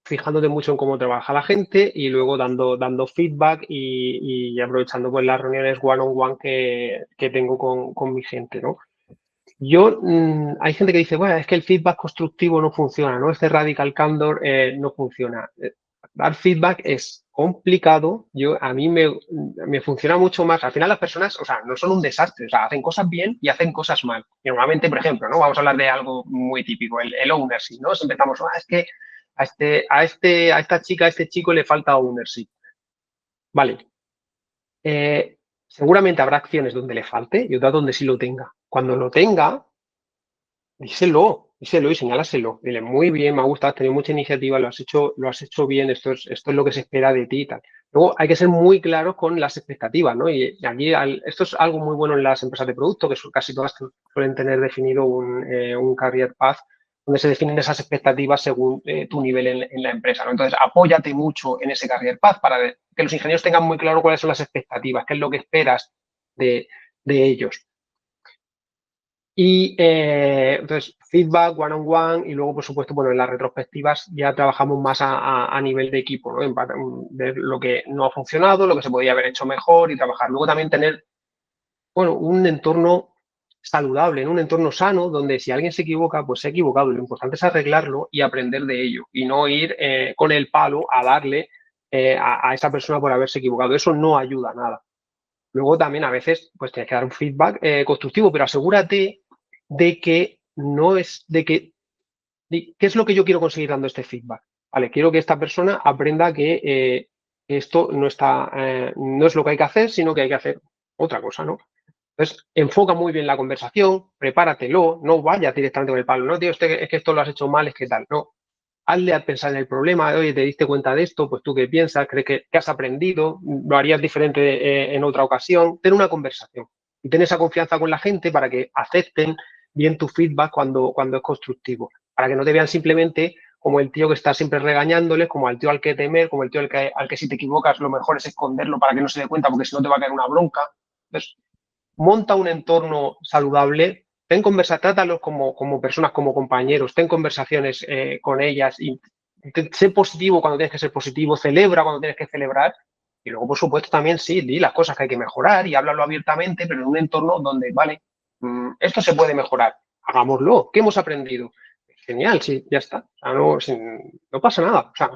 A: fijándote mucho en cómo trabaja la gente y luego dando feedback y aprovechando pues, las reuniones one-on-one que tengo con mi gente, ¿no? Hay gente que dice, bueno, es que el feedback constructivo no funciona, ¿no? Este radical candor no funciona. Dar feedback es complicado. A mí me funciona mucho más. Al final las personas, o sea, no son un desastre, o sea, hacen cosas bien y hacen cosas mal. Y normalmente, por ejemplo, ¿no? Vamos a hablar de algo muy típico, el ownership, ¿no? Siempre estamos, es que a esta chica, a este chico le falta ownership. Vale. Seguramente habrá acciones donde le falte y otras donde sí lo tenga. cuando lo tenga, díselo y señálaselo. Dile, muy bien, me ha gustado, has tenido mucha iniciativa, lo has hecho bien, esto es lo que se espera de ti y tal. Luego hay que ser muy claros con las expectativas, ¿no? Y aquí esto es algo muy bueno en las empresas de producto, que casi todas suelen tener definido un career path donde se definen esas expectativas según tu nivel en la empresa, ¿no? Entonces, apóyate mucho en ese career path para que los ingenieros tengan muy claro cuáles son las expectativas, qué es lo que esperas de ellos. Y entonces, feedback, one-on-one, y luego, por supuesto, bueno, en las retrospectivas ya trabajamos más a nivel de equipo, ¿no? Ver lo que no ha funcionado, lo que se podía haber hecho mejor y trabajar. Luego también tener, bueno, un entorno saludable, ¿no? Un entorno sano, donde si alguien se equivoca, pues se ha equivocado. Lo importante es arreglarlo y aprender de ello, y no ir con el palo a darle a esa persona por haberse equivocado. Eso no ayuda a nada. Luego también a veces pues tienes que dar un feedback constructivo, pero asegúrate de que no es de que qué es lo que yo quiero conseguir dando este feedback. Vale, quiero que esta persona aprenda que esto no es lo que hay que hacer, sino que hay que hacer otra cosa, ¿no? Entonces, enfoca muy bien la conversación, prepáratelo, no vayas directamente con el palo, no, tío, es que esto lo has hecho mal, es que tal, no. Hazle a pensar en el problema, oye, te diste cuenta de esto, pues tú qué piensas, crees que has aprendido, lo harías diferente en otra ocasión. Ten una conversación y ten esa confianza con la gente para que acepten bien tu feedback cuando es constructivo, para que no te vean simplemente como el tío que está siempre regañándoles, como al tío al que temer, como el tío al que si te equivocas lo mejor es esconderlo para que no se dé cuenta porque si no te va a caer una bronca. Entonces, monta un entorno saludable, trátalos como personas, como compañeros, ten conversaciones con ellas y sé positivo cuando tienes que ser positivo, celebra cuando tienes que celebrar y luego, por supuesto, también sí, di las cosas que hay que mejorar y háblalo abiertamente, pero en un entorno donde, vale, esto se puede mejorar, hagámoslo, ¿qué hemos aprendido? Genial, sí, ya está, o sea, no pasa nada, o sea,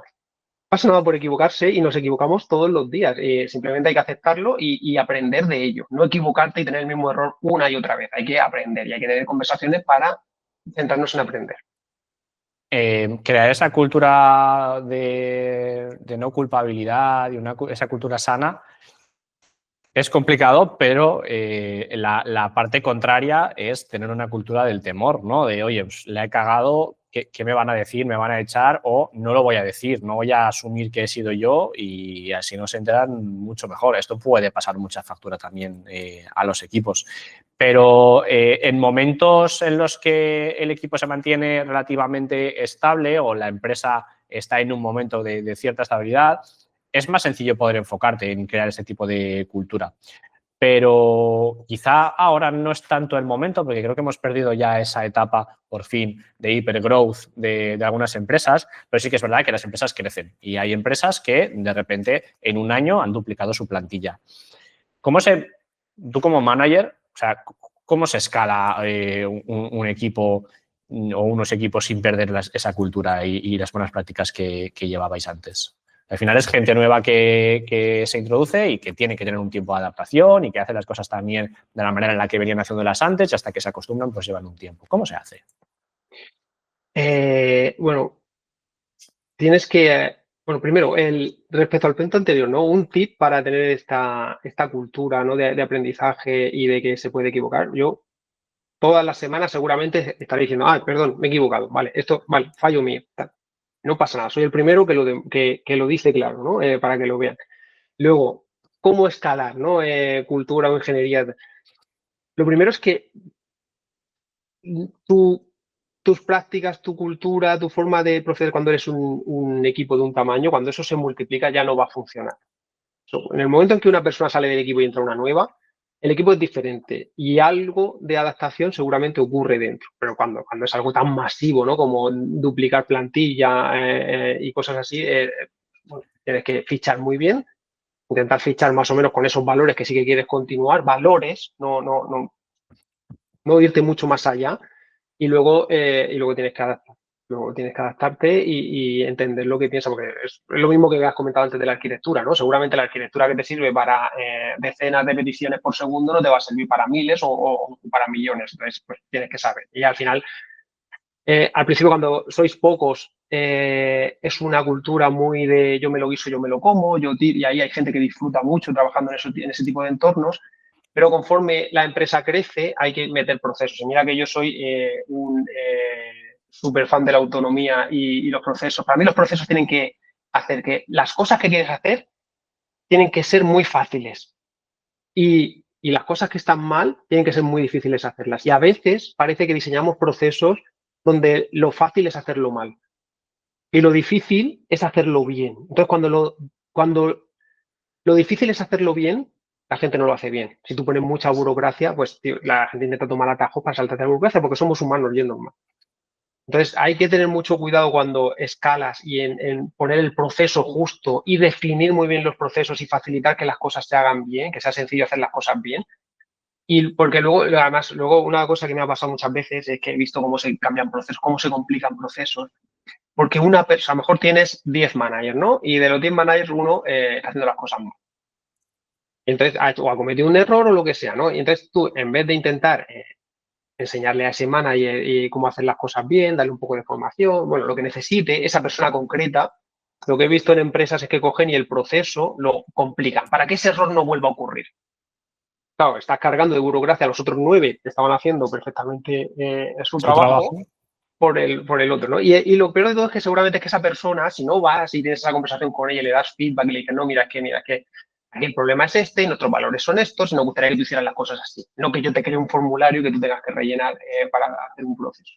A: pasa nada por equivocarse y nos equivocamos todos los días. Simplemente hay que aceptarlo y aprender de ello. No equivocarte y tener el mismo error una y otra vez. Hay que aprender y hay que tener conversaciones para centrarnos en aprender.
B: Crear esa cultura de no culpabilidad y esa cultura sana es complicado, pero la parte contraria es tener una cultura del temor, ¿no? De, oye, pues, la he cagado, ¿qué me van a decir? ¿Me van a echar? O no lo voy a decir, no voy a asumir que he sido yo y así no se enteran mucho mejor. Esto puede pasar mucha factura también a los equipos. Pero en momentos en los que el equipo se mantiene relativamente estable o la empresa está en un momento de cierta estabilidad, es más sencillo poder enfocarte en crear ese tipo de cultura. Pero quizá ahora no es tanto el momento, porque creo que hemos perdido ya esa etapa, por fin, de hipergrowth de algunas empresas, pero sí que es verdad que las empresas crecen y hay empresas que de repente en un año han duplicado su plantilla. Tú como manager, o sea, ¿cómo se escala un equipo o unos equipos sin perder esa cultura y las buenas prácticas que llevabais antes? Al final es gente nueva que se introduce y que tiene que tener un tiempo de adaptación y que hace las cosas también de la manera en la que venían haciéndolas antes y hasta que se acostumbran pues llevan un tiempo. ¿Cómo se hace?
A: Bueno, tienes que, bueno, primero, respecto al punto anterior, ¿no? Un tip para tener esta cultura, ¿no? de aprendizaje y de que se puede equivocar. Yo todas las semanas seguramente estaré diciendo, perdón, me he equivocado, vale, vale, fallo mío. Tal. No pasa nada, soy el primero que lo dice claro, ¿no? Para que lo vean. Luego, ¿cómo escalar, ¿no? Cultura o ingeniería. Lo primero es que tus prácticas, tu cultura, tu forma de proceder cuando eres un equipo de un tamaño, cuando eso se multiplica ya no va a funcionar. En el momento en que una persona sale del equipo y entra una nueva, el equipo es diferente y algo de adaptación seguramente ocurre dentro. Pero cuando es algo tan masivo, ¿no? Como duplicar plantilla y cosas así, bueno, tienes que fichar muy bien, intentar fichar más o menos con esos valores que sí que quieres continuar, valores, no irte mucho más allá y luego tienes que adaptar. Luego tienes que adaptarte y entender lo que piensas, porque es lo mismo que has comentado antes de la arquitectura, ¿no? Seguramente la arquitectura que te sirve para decenas de peticiones por segundo no te va a servir para miles o para millones. Entonces, pues tienes que saber. Y al final, al principio cuando sois pocos, es una cultura muy de yo me lo guiso, yo me lo como, y ahí hay gente que disfruta mucho trabajando en ese tipo de entornos. pero conforme la empresa crece hay que meter procesos. Y mira que yo soy un súper fan de la autonomía y los procesos. Para mí los procesos tienen que hacer que las cosas que quieres hacer tienen que ser muy fáciles y las cosas que están mal tienen que ser muy difíciles hacerlas. Y a veces parece que diseñamos procesos donde lo fácil es hacerlo mal y lo difícil es hacerlo bien. Entonces, cuando lo difícil es hacerlo bien, la gente no lo hace bien. Si tú pones mucha burocracia, pues tío, la gente intenta tomar atajos para saltar la burocracia porque somos humanos yendo mal. Entonces, hay que tener mucho cuidado cuando escalas y en poner el proceso justo y definir muy bien los procesos y facilitar que las cosas se hagan bien, que sea sencillo hacer las cosas bien. Y porque luego, además, luego una cosa que me ha pasado muchas veces es que he visto cómo se cambian procesos, cómo se complican procesos. Porque una persona, a lo mejor tienes 10 managers, ¿no? Y de los 10 managers uno está haciendo las cosas mal. Entonces, o ha cometido un error o lo que sea, ¿no? Y entonces tú, en vez de intentar enseñarle a ese manager cómo hacer las cosas bien, darle un poco de formación, bueno, lo que necesite, esa persona concreta, lo que he visto en empresas es que cogen y el proceso lo complican para que ese error no vuelva a ocurrir. Claro, estás cargando de burocracia a los otros 9 que estaban haciendo perfectamente su
B: Su trabajo.
A: trabajo por el otro, ¿no? Y lo peor de todo es que seguramente es que esa persona, si no vas y tienes esa conversación con ella y le das feedback y le dices, no, mira, es que aquí el problema es este, y nuestros valores son estos, y nos gustaría que tú hicieras las cosas así. No que yo te cree un formulario que tú tengas que rellenar para hacer un proceso.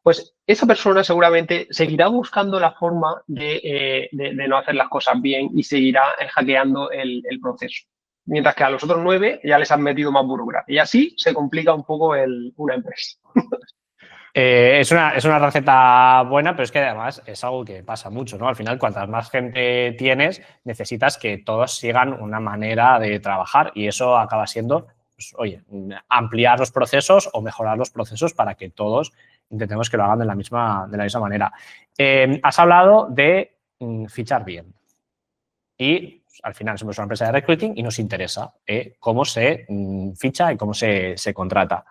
A: Pues esa persona seguramente seguirá buscando la forma de no hacer las cosas bien y seguirá hackeando el proceso. Mientras que a los otros 9 ya les han metido más burocracia. Y así se complica un poco una empresa.
B: Es una receta buena, pero es que además es algo que pasa mucho, ¿no? Al final, cuantas más gente tienes, necesitas que todos sigan una manera de trabajar y eso acaba siendo, pues, oye, ampliar los procesos o mejorar los procesos para que todos intentemos que lo hagan de la misma manera. Has hablado de fichar bien y pues, al final somos una empresa de recruiting y nos interesa cómo se ficha y cómo se contrata.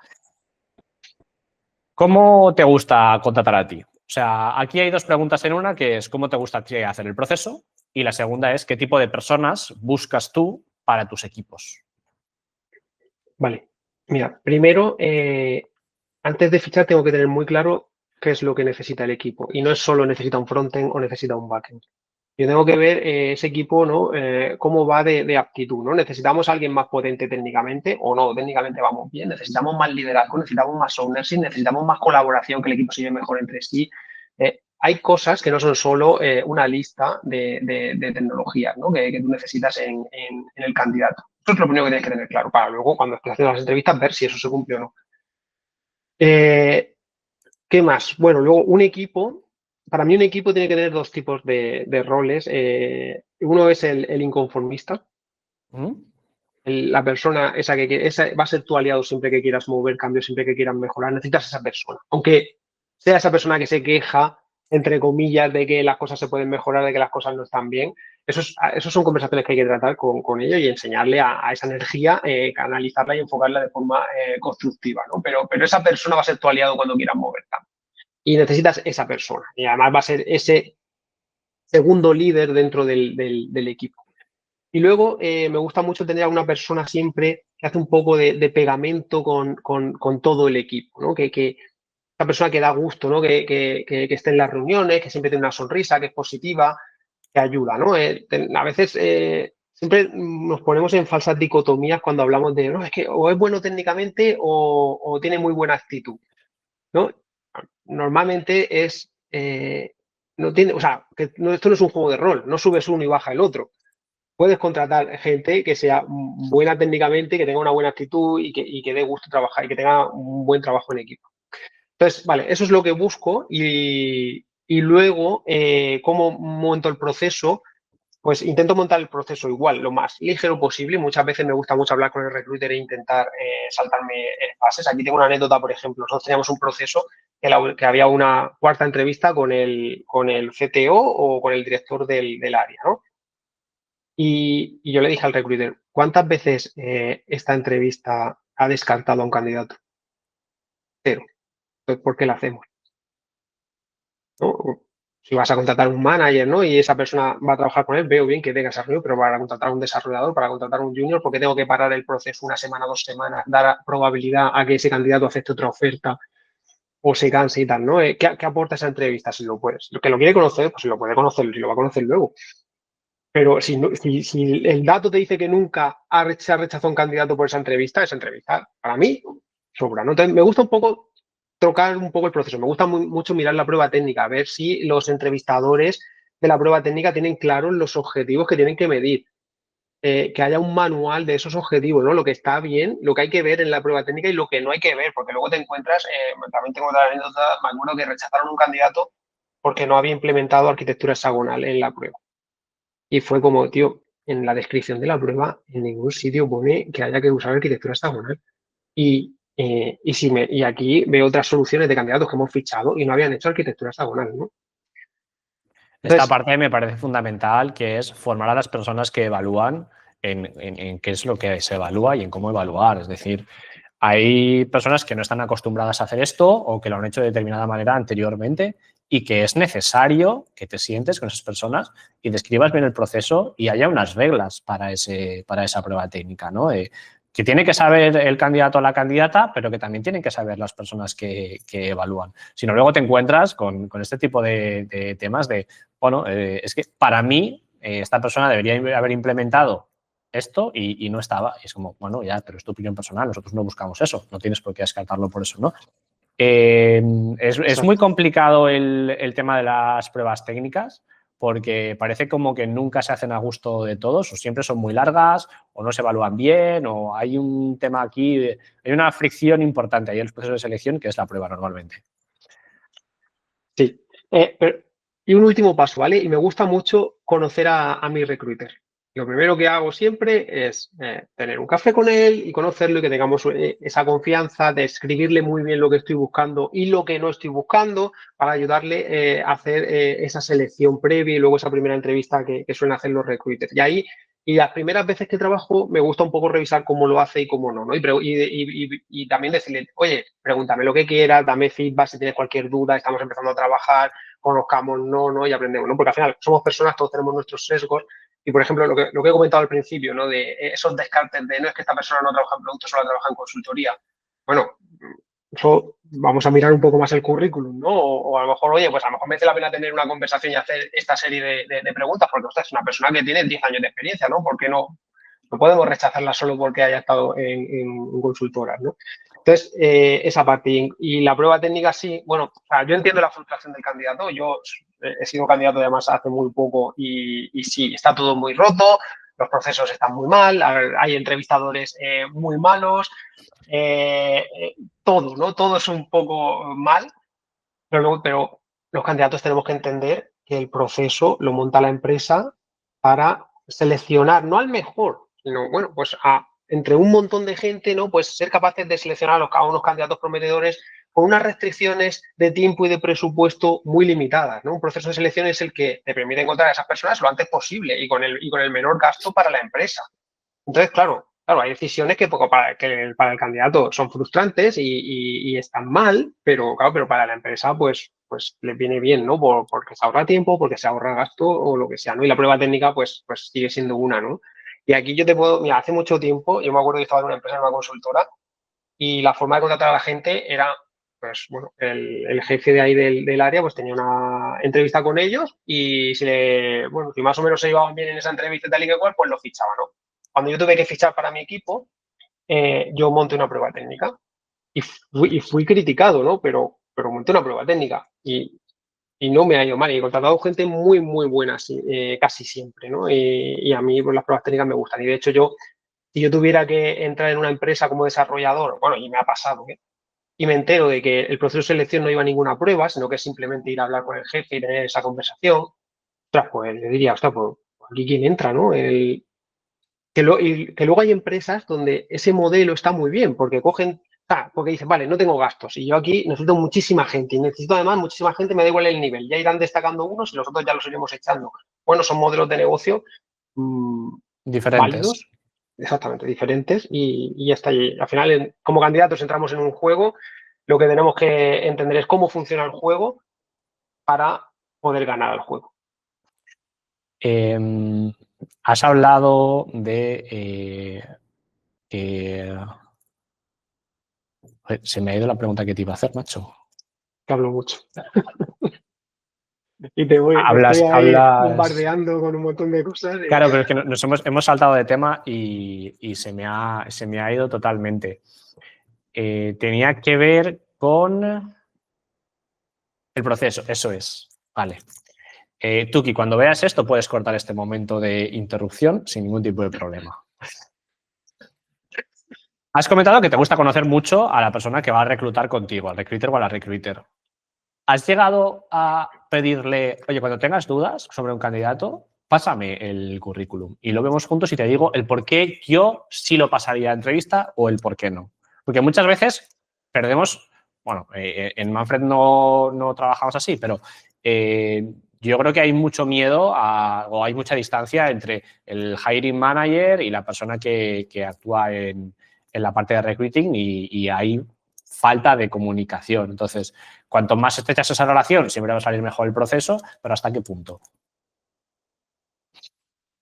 B: ¿Cómo te gusta contratar a ti? O sea, aquí hay dos preguntas en una, que es cómo te gusta a ti hacer el proceso y la segunda es qué tipo de personas buscas tú para tus equipos.
A: Vale. Mira, primero, antes de fichar tengo que tener muy claro qué es lo que necesita el equipo. Y no es solo necesita un frontend o necesita un backend. Yo tengo que ver ese equipo, ¿no? Cómo va de aptitud, ¿no? ¿Necesitamos a alguien más potente técnicamente o no? Técnicamente vamos bien. ¿Necesitamos más liderazgo? ¿Necesitamos más ownership? ¿Necesitamos más colaboración, que el equipo se lleve mejor entre sí? Hay cosas que no son solo una lista de tecnologías, ¿no? Que tú necesitas en el candidato. Eso es lo primero que tienes que tener claro para luego, cuando estés haciendo las entrevistas, ver si eso se cumple o no. ¿Qué más? Bueno, luego un equipo, para mí un equipo tiene que tener dos tipos de roles. Uno es el inconformista,
B: ¿Mm?
A: la persona esa esa va a ser tu aliado siempre que quieras mover cambios, siempre que quieras mejorar. Necesitas esa persona. Aunque sea esa persona que se queja, entre comillas, de que las cosas se pueden mejorar, de que las cosas no están bien. Esos son conversaciones que hay que tratar con ellos y enseñarle a esa energía, canalizarla y enfocarla de forma constructiva, ¿no? Pero esa persona va a ser tu aliado cuando quieras mover cambios. Y necesitas esa persona. Y además va a ser ese segundo líder dentro del equipo. Y luego me gusta mucho tener a una persona siempre que hace un poco de pegamento con todo el equipo, ¿no? Que esa persona que da gusto, ¿no? Que esté en las reuniones, que siempre tiene una sonrisa, que es positiva, que ayuda, ¿no? A veces siempre nos ponemos en falsas dicotomías cuando hablamos de, no, es que o es bueno técnicamente o tiene muy buena actitud, ¿no? Normalmente es, no tiene, o sea, que esto no es un juego de rol, no subes uno y baja el otro. Puedes contratar gente que sea buena técnicamente, que tenga una buena actitud y que dé gusto trabajar y que tenga un buen trabajo en equipo. Entonces, vale, eso es lo que busco y luego, ¿cómo monto el proceso? Pues intento montar el proceso igual, lo más ligero posible. Muchas veces me gusta mucho hablar con el recruiter e intentar saltarme fases. Aquí tengo una anécdota, por ejemplo. Nosotros teníamos un proceso que había una cuarta entrevista con el CTO o con el director del área, ¿no? Y yo le dije al recruiter, ¿cuántas veces esta entrevista ha descartado a un candidato? Cero. Entonces, ¿por qué la hacemos? ¿No? si vas a contratar un manager, ¿no? Y esa persona va a trabajar con él, veo bien que tenga desarrollo, pero para contratar un desarrollador, para contratar un junior, ¿por qué tengo que parar el proceso una semana, 2 semanas, dar probabilidad a que ese candidato acepte otra oferta o se canse y tal, ¿no? ¿Qué aporta esa entrevista si lo puedes? Lo que lo quiere conocer, pues si lo puede conocer, si lo va a conocer luego. Pero si el dato te dice que nunca se ha rechazado un candidato por esa entrevista, para mí, sobra, ¿no? Entonces, me gusta un poco trocar un poco el proceso. Me gusta mucho mirar la prueba técnica, ver si los entrevistadores de la prueba técnica tienen claros los objetivos que tienen que medir. Que haya un manual de esos objetivos, ¿no? Lo que está bien, lo que hay que ver en la prueba técnica y lo que no hay que ver, porque luego te encuentras, también tengo otra anécdota, me acuerdo que rechazaron un candidato porque no había implementado arquitectura hexagonal en la prueba. Y fue como, tío, en la descripción de la prueba, en ningún sitio pone que haya que usar arquitectura hexagonal. Y aquí veo otras soluciones de candidatos que hemos fichado y no habían hecho arquitectura hexagonal, ¿no?
B: Esta
A: Entonces,
B: parte me parece fundamental, que es formar a las personas que evalúan en qué es lo que se evalúa y en cómo evaluar. Es decir, hay personas que no están acostumbradas a hacer esto o que lo han hecho de determinada manera anteriormente y que es necesario que te sientes con esas personas y describas bien el proceso y haya unas reglas para esa prueba técnica, ¿no? Que tiene que saber el candidato o la candidata, pero que también tienen que saber las personas que evalúan. Si no, luego te encuentras con este tipo de temas de, bueno, es que para mí esta persona debería haber implementado esto y no estaba. Y es como, bueno, ya, pero es tu opinión personal, nosotros no buscamos eso, no tienes por qué descartarlo por eso, ¿no? Es muy
A: exacto.
B: complicado el tema de las pruebas técnicas porque parece como que nunca se hacen a gusto de todos o siempre son muy largas o no se evalúan bien o hay un tema aquí, hay una fricción importante ahí en los procesos de selección que es la prueba normalmente.
A: Sí. Y un último paso, ¿vale? Y me gusta mucho conocer a mi recruiter. Lo primero que hago siempre es tener un café con él y conocerlo y que tengamos esa confianza de escribirle muy bien lo que estoy buscando y lo que no estoy buscando para ayudarle a hacer esa selección previa y luego esa primera entrevista que suelen hacer los recruiters. Y las primeras veces que trabajo me gusta un poco revisar cómo lo hace y cómo no, ¿no? Y también decirle, oye, pregúntame lo que quieras, dame feedback si tienes cualquier duda, estamos empezando a trabajar, conozcamos, no, y aprendemos, ¿no? Porque al final somos personas, todos tenemos nuestros sesgos. Y, por ejemplo, lo que he comentado al principio, ¿no? De esos descartes de no es que esta persona no trabaja en productos, solo trabaja en consultoría. Bueno, eso vamos a mirar un poco más el currículum, ¿no? O a lo mejor, oye, pues a lo mejor merece la pena tener una conversación y hacer esta serie de preguntas, porque usted es una persona que tiene 10 años de experiencia, ¿no? ¿Por qué no podemos rechazarla solo porque haya estado en consultoras, ¿no? Entonces, esa parte. Y la prueba técnica sí, bueno, o sea, yo entiendo la frustración del candidato. Yo he sido candidato además hace muy poco y sí, está todo muy roto, los procesos están muy mal, hay entrevistadores muy malos, eh, todo, ¿no? Todo es un poco mal, pero los candidatos tenemos que entender que el proceso lo monta la empresa para seleccionar, no al mejor, sino, bueno, pues entre un montón de gente, ¿no? Pues ser capaces de seleccionar a unos candidatos prometedores con unas restricciones de tiempo y de presupuesto muy limitadas, ¿no? Un proceso de selección es el que te permite encontrar a esas personas lo antes posible y con el menor gasto para la empresa. Entonces, claro, hay decisiones que para el candidato son frustrantes y están mal, pero claro, pero para la empresa, pues le viene bien, ¿no? Porque se ahorra tiempo, porque se ahorra gasto o lo que sea, ¿no? Y la prueba técnica, pues sigue siendo una, ¿no? Y aquí yo te puedo, mira, hace mucho tiempo, yo me acuerdo que estaba en una empresa, en una consultora, y la forma de contratar a la gente era, pues bueno, el jefe de ahí del área, pues tenía una entrevista con ellos y bueno, si más o menos se llevaban bien en esa entrevista y tal y que cual, pues lo fichaba, ¿no? Cuando yo tuve que fichar para mi equipo, yo monté una prueba técnica y fui criticado, ¿no? Pero monté una prueba técnica y no me ha ido mal. Y he contratado gente muy, muy buena casi siempre, ¿no? Y a mí pues, las pruebas técnicas me gustan. Y de hecho si yo tuviera que entrar en una empresa como desarrollador, bueno, y me ha pasado, ¿eh? Y me entero de que el proceso de selección no iba a ninguna prueba, sino que es simplemente ir a hablar con el jefe y tener esa conversación, ostras, pues le diría, ostras, pues aquí quién entra, ¿no? Que luego hay empresas donde ese modelo está muy bien, porque porque dicen, vale, no tengo gastos y yo aquí necesito muchísima gente y necesito además muchísima gente, me da igual el nivel, ya irán destacando unos y los otros ya los iremos echando. Bueno, son modelos de negocio mmm,
B: Diferentes.
A: válidos, exactamente diferentes y ya está. Y al final, como candidatos entramos en un juego, lo que tenemos que entender es cómo funciona el juego para poder ganar al juego.
B: Has hablado de se me ha ido la pregunta que te iba a hacer, macho.
A: Que hablo mucho. Y te estoy ahí
B: Hablas.
A: bombardeando con un montón de cosas.
B: Claro, pero es que hemos saltado de tema y se me ha ido totalmente. Tenía que ver con el proceso, eso es. Vale. Tuki, cuando veas esto puedes cortar este momento de interrupción sin ningún tipo de problema. Has comentado que te gusta conocer mucho a la persona que va a reclutar contigo, al recruiter o a la recruiter. ¿Has llegado a pedirle, oye, cuando tengas dudas sobre un candidato, pásame el currículum y lo vemos juntos y te digo el por qué yo sí lo pasaría a entrevista o el por qué no? Porque muchas veces perdemos, bueno, en Manfred no trabajamos así, pero yo creo que hay mucho miedo o hay mucha distancia entre el hiring manager y la persona que actúa en la parte de recruiting y hay falta de comunicación. Entonces, cuanto más estrechas esa relación, siempre va a salir mejor el proceso, pero ¿hasta qué punto?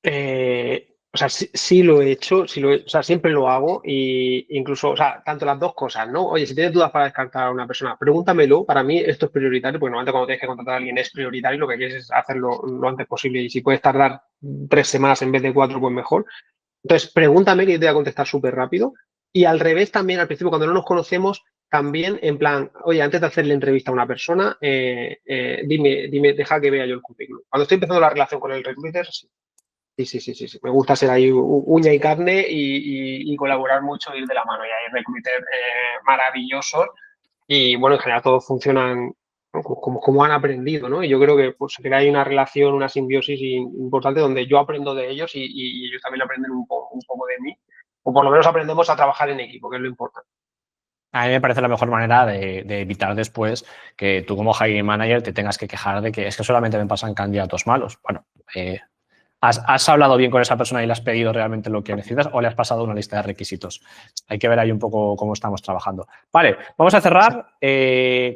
A: O sea, sí lo he hecho, o sea, siempre lo hago e incluso, o sea, tanto las dos cosas, ¿no? Oye, si tienes dudas para descartar a una persona, pregúntamelo. Para mí esto es prioritario, porque normalmente cuando tienes que contratar a alguien es prioritario, lo que quieres es hacerlo lo antes posible y si puedes tardar 3 semanas en vez de 4, pues mejor. Entonces, pregúntame que yo te voy a contestar súper rápido. Y al revés también, al principio, cuando no nos conocemos, también en plan, oye, antes de hacerle entrevista a una persona, dime, deja que vea yo el currículum. Cuando estoy empezando la relación con el recruiter, sí. Sí. Me gusta ser ahí uña y carne y colaborar mucho, ir de la mano. Y hay recruiters maravillosos y, bueno, en general todos funcionan, ¿no? como han aprendido, ¿no? Y yo creo que pues, hay una relación, una simbiosis importante donde yo aprendo de ellos y ellos también aprenden un poco de mí. O por lo menos aprendemos a trabajar en equipo, que es lo importante.
B: A mí me parece la mejor manera de evitar después que tú como hiring manager te tengas que quejar de que es que solamente me pasan candidatos malos. Bueno, ¿has hablado bien con esa persona y le has pedido realmente lo que necesitas o le has pasado una lista de requisitos? Hay que ver ahí un poco cómo estamos trabajando. Vale, vamos a cerrar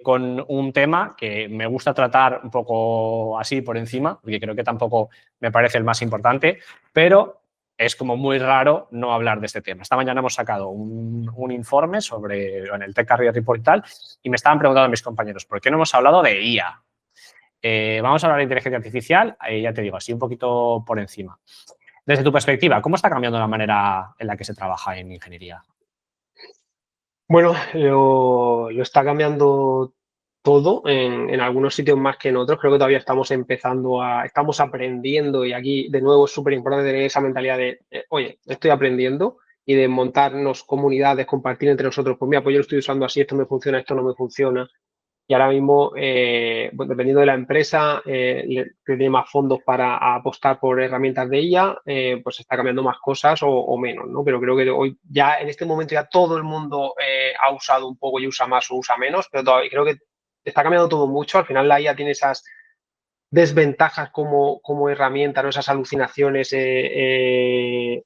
B: con un tema que me gusta tratar un poco así por encima, porque creo que tampoco me parece el más importante, pero es como muy raro no hablar de este tema. Esta mañana hemos sacado un informe en el Tech Career Report y tal, y me estaban preguntando mis compañeros, ¿por qué no hemos hablado de IA? Vamos a hablar de inteligencia artificial, ya te digo, así un poquito por encima. Desde tu perspectiva, ¿cómo está cambiando la manera en la que se trabaja en ingeniería?
A: Bueno, lo está cambiando todo en algunos sitios más que en otros. Creo que todavía estamos aprendiendo y aquí de nuevo es súper importante tener esa mentalidad de, oye, estoy aprendiendo y de montarnos comunidades, compartir entre nosotros, pues mira, pues yo lo estoy usando así, esto me funciona, esto no me funciona. Y ahora mismo, bueno, dependiendo de la empresa, que tiene más fondos para apostar por herramientas de ella, pues está cambiando más cosas o menos, ¿no? Pero creo que hoy ya en este momento ya todo el mundo ha usado un poco y usa más o usa menos, pero todavía creo que está cambiando todo mucho. Al final la IA tiene esas desventajas como herramienta, ¿no? Esas alucinaciones, ese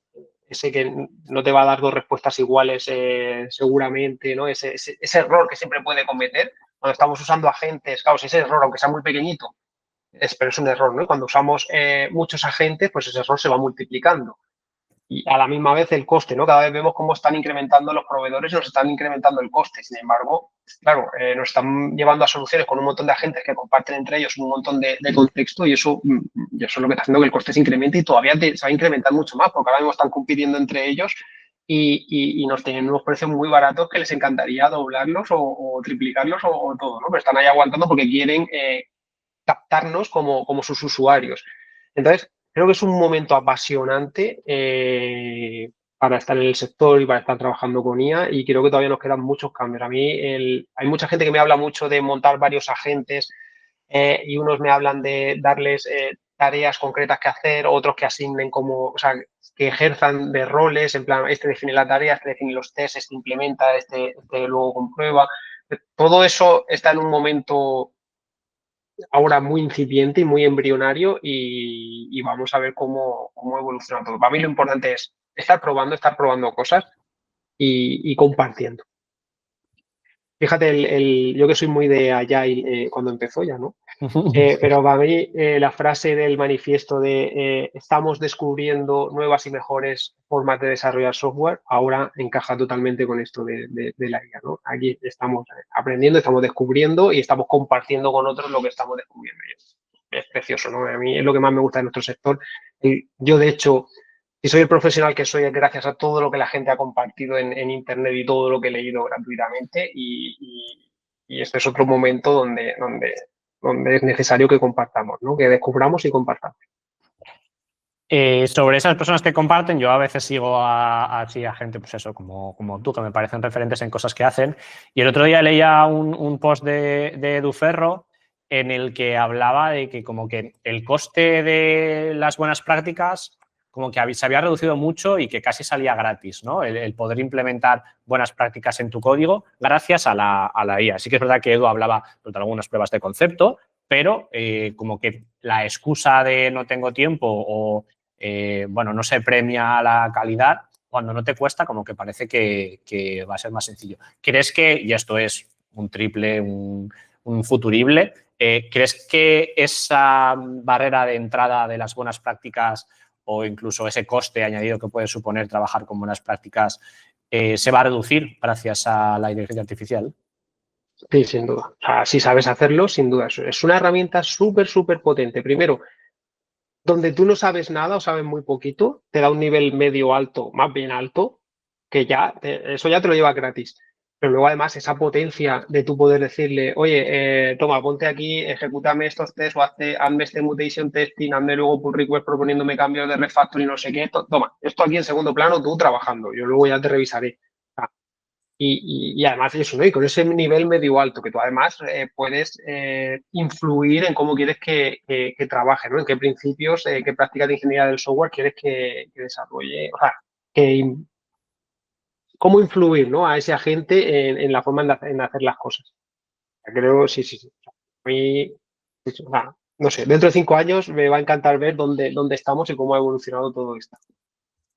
A: que no te va a dar dos respuestas iguales seguramente, ¿no? Ese error que siempre puede cometer cuando estamos usando agentes, claro, si ese error, aunque sea muy pequeñito, pero es un error, ¿no? Cuando usamos muchos agentes, pues ese error se va multiplicando. Y a la misma vez el coste, ¿no? Cada vez vemos cómo están incrementando los proveedores y nos están incrementando el coste. Sin embargo, claro, nos están llevando a soluciones con un montón de agentes que comparten entre ellos un montón de contexto y eso es lo que está haciendo que el coste se incremente y todavía se va a incrementar mucho más porque ahora mismo están compitiendo entre ellos y nos tienen unos precios muy baratos que les encantaría doblarlos o triplicarlos o todo, ¿no? Pero están ahí aguantando porque quieren captarnos como sus usuarios. Entonces, creo que es un momento apasionante para estar en el sector y para estar trabajando con IA y creo que todavía nos quedan muchos cambios. A mí hay mucha gente que me habla mucho de montar varios agentes y unos me hablan de darles tareas concretas que hacer, otros que asignen como, o sea, que ejerzan de roles, en plan, este define la tarea, este define los tests, este implementa, este luego comprueba. Todo eso está en un momento ahora muy incipiente y muy embrionario y vamos a ver cómo evoluciona todo. Para mí lo importante es estar probando cosas y compartiendo. Fíjate, yo que soy muy de Agile cuando empezó ya, ¿no? Pero para mí la frase del manifiesto de estamos descubriendo nuevas y mejores formas de desarrollar software ahora encaja totalmente con esto de la IA, ¿no? Aquí estamos aprendiendo, estamos descubriendo y estamos compartiendo con otros lo que estamos descubriendo. Y es precioso, ¿no? A mí es lo que más me gusta de nuestro sector. Y yo, de hecho, si soy el profesional que soy, es gracias a todo lo que la gente ha compartido en Internet y todo lo que he leído gratuitamente. Y este es otro momento donde es necesario que compartamos, ¿no? Que descubramos y compartamos.
B: Sobre esas personas que comparten, yo a veces sigo así a gente, pues eso, como tú, que me parecen referentes en cosas que hacen. Y el otro día leía un post de Edu Ferro en el que hablaba de que como que el coste de las buenas prácticas como que se había reducido mucho y que casi salía gratis, ¿no? El poder implementar buenas prácticas en tu código gracias a la IA. Sí que es verdad que Edu hablaba de algunas pruebas de concepto, pero como que la excusa de no tengo tiempo o bueno, no se premia la calidad, cuando no te cuesta, como que parece que va a ser más sencillo. ¿Crees que, y esto es un triple, un futurible, crees que esa barrera de entrada de las buenas prácticas o incluso ese coste añadido que puede suponer trabajar con buenas prácticas se va a reducir gracias a la inteligencia artificial?
A: Sí, sin duda. O sea, si sabes hacerlo, sin duda. Es una herramienta súper, súper potente. Primero, donde tú no sabes nada o sabes muy poquito, te da un nivel medio alto, más bien alto, que eso ya te lo lleva gratis. Pero luego además esa potencia de tu poder decirle, oye, toma, ponte aquí, ejecútame estos tests o hazme este mutation testing, hazme luego pull request proponiéndome cambios de refactor y no sé qué. Toma, esto aquí en segundo plano, tú trabajando, yo luego ya te revisaré. Y además eso, ¿no? Y con ese nivel medio alto, que tú además puedes influir en cómo quieres que trabaje, ¿no? En qué principios, qué prácticas de ingeniería del software quieres que desarrolle, o sea, que, cómo influir, ¿no? A ese agente en la forma en hacer las cosas. Creo, sí, sí, sí. A mí, o sea, no sé, dentro de 5 años me va a encantar ver dónde estamos y cómo ha evolucionado todo esto.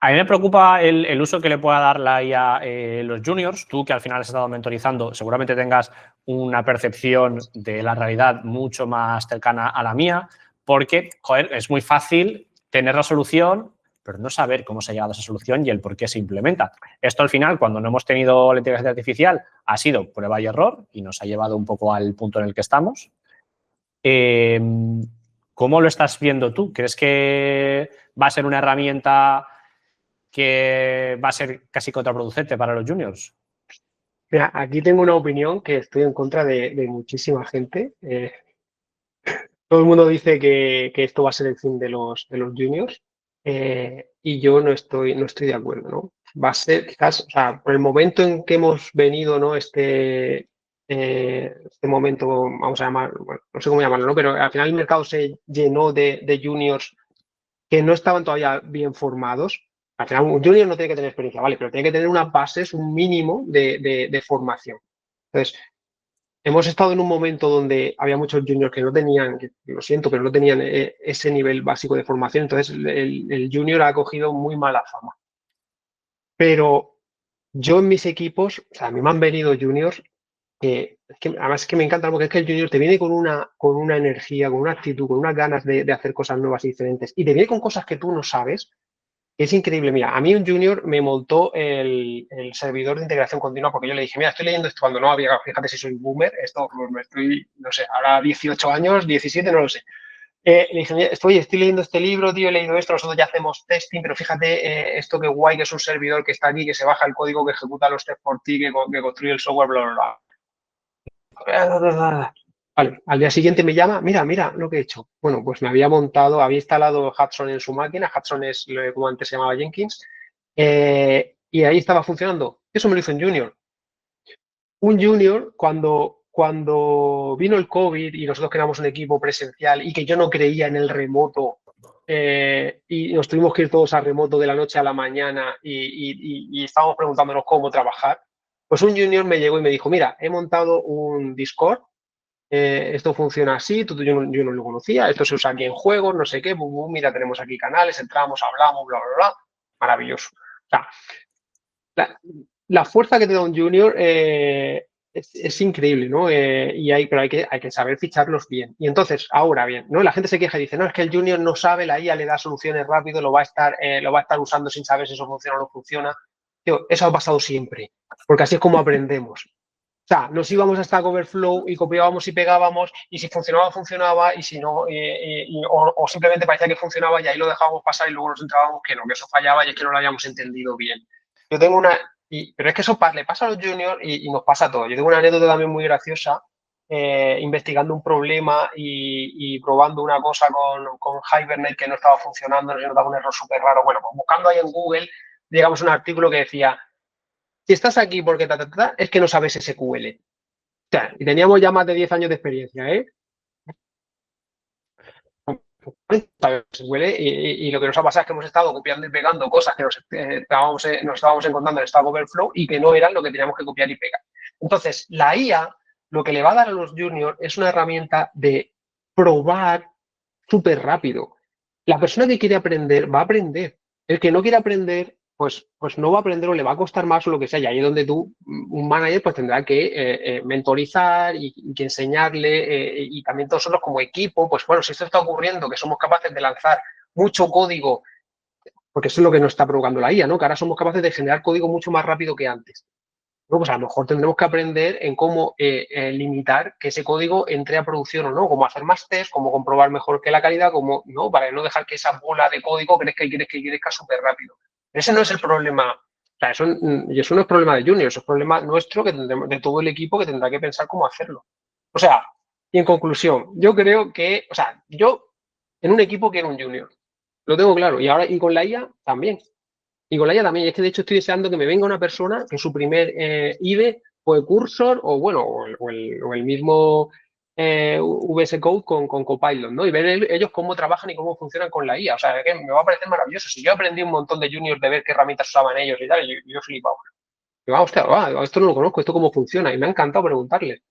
B: A mí me preocupa el uso que le pueda dar la IA a los juniors. Tú, que al final has estado mentorizando, seguramente tengas una percepción de la realidad mucho más cercana a la mía, porque, joder, es muy fácil tener la solución, pero no saber cómo se ha llegado a esa solución y el por qué se implementa. Esto, al final, cuando no hemos tenido la inteligencia artificial, ha sido prueba y error y nos ha llevado un poco al punto en el que estamos. Eh, ¿Cómo lo estás viendo tú? ¿Crees que va a ser una herramienta que va a ser casi contraproducente para los juniors?
A: Mira, aquí tengo una opinión que estoy en contra de muchísima gente. Todo el mundo dice que esto va a ser el fin de los juniors y yo no estoy de acuerdo, ¿no? Va a ser quizás, o sea, por el momento en que hemos venido, ¿no? Este momento, vamos a llamar, bueno, no sé cómo llamarlo, ¿no? Pero al final el mercado se llenó de juniors que no estaban todavía bien formados. Al final un junior no tiene que tener experiencia, ¿vale? Pero tiene que tener unas bases, un mínimo de formación. Entonces, hemos estado en un momento donde había muchos juniors que no tenían, que lo siento, pero no tenían ese nivel básico de formación, entonces el junior ha cogido muy mala fama. Pero yo en mis equipos, o sea, a mí me han venido juniors además es que me encanta porque es que el junior te viene con una energía, con una actitud, con unas ganas de hacer cosas nuevas y diferentes y te viene con cosas que tú no sabes. Es increíble. Mira, a mí un junior me montó el servidor de integración continua porque yo le dije, mira, estoy leyendo esto cuando no había, fíjate si soy boomer, esto me estoy, no sé, ahora 18 años, 17, no lo sé. Le dije, mira, estoy leyendo este libro, tío, he leído esto, nosotros ya hacemos testing, pero fíjate esto que guay, que es un servidor que está aquí, que se baja el código, que ejecuta los tests por ti, que construye el software, bla, bla, bla. Vale, al día siguiente me llama, mira lo que he hecho. Bueno, pues me había instalado Hudson en su máquina, Hudson es como antes se llamaba Jenkins, y ahí estaba funcionando. Eso me lo hizo un junior. Un junior, cuando vino el COVID y nosotros creamos un equipo presencial y que yo no creía en el remoto, y nos tuvimos que ir todos a remoto de la noche a la mañana y estábamos preguntándonos cómo trabajar, pues un junior me llegó y me dijo, mira, he montado un Discord, esto funciona así, yo no lo conocía, esto se usa aquí en juegos, no sé qué, mira, tenemos aquí canales, entramos, hablamos, bla, bla, bla, maravilloso. O sea, la fuerza que te da un junior es increíble, ¿no? Pero hay que saber ficharlos bien. Y entonces, ahora bien, ¿no? La gente se queja y dice, no, es que el junior no sabe, la IA le da soluciones rápido, lo va a estar usando sin saber si eso funciona o no funciona. Tío, eso ha pasado siempre, porque así es como aprendemos. O sea, nos íbamos a Stack Overflow y copiábamos y pegábamos, y si funcionaba, funcionaba, y si no, o simplemente parecía que funcionaba y ahí lo dejábamos pasar y luego nos entrábamos que no, que eso fallaba y es que no lo habíamos entendido bien. Yo tengo una, pero es que eso le pasa a los juniors y nos pasa a todos. Yo tengo una anécdota también muy graciosa, investigando un problema y probando una cosa con Hibernate que no estaba funcionando, nos daba un error súper raro. Bueno, pues buscando ahí en Google, llegamos a un artículo que decía, si estás aquí porque es que no sabes SQL. O sea, y teníamos ya más de 10 años de experiencia, ¿eh? Y lo que nos ha pasado es que hemos estado copiando y pegando cosas que nos estábamos encontrando en Stack Overflow y que no eran lo que teníamos que copiar y pegar. Entonces, la IA lo que le va a dar a los juniors es una herramienta de probar súper rápido. La persona que quiere aprender va a aprender. El que no quiere aprender, pues no va a aprender o le va a costar más o lo que sea. Y ahí es donde tú, un manager, pues tendrá que mentorizar y que enseñarle y también todos nosotros como equipo, pues bueno, si esto está ocurriendo, que somos capaces de lanzar mucho código, porque eso es lo que nos está provocando la IA, ¿no? Que ahora somos capaces de generar código mucho más rápido que antes. Bueno, pues a lo mejor tendremos que aprender en cómo limitar que ese código entre a producción o no, cómo hacer más test, cómo comprobar mejor que la calidad, cómo no, para no dejar que esa bola de código crezca y crezca súper rápido. Ese no es el problema, o sea, y eso no es problema de Junior, eso es problema nuestro que tendremos, de todo el equipo que tendrá que pensar cómo hacerlo. O sea, y en conclusión, yo creo que, o sea, yo en un equipo quiero un Junior, lo tengo claro, y ahora y con la IA también. Y con la IA también, es que de hecho estoy deseando que me venga una persona que su primer IDE fue Cursor o bueno, o el mismo VS Code con Copilot, ¿no? Y ver ellos cómo trabajan y cómo funcionan con la IA. O sea, que me va a parecer maravilloso. Si yo aprendí un montón de juniors de ver qué herramientas usaban ellos y tal, yo flipado. Y va, hostia, esto no lo conozco, esto cómo funciona. Y me ha encantado preguntarle.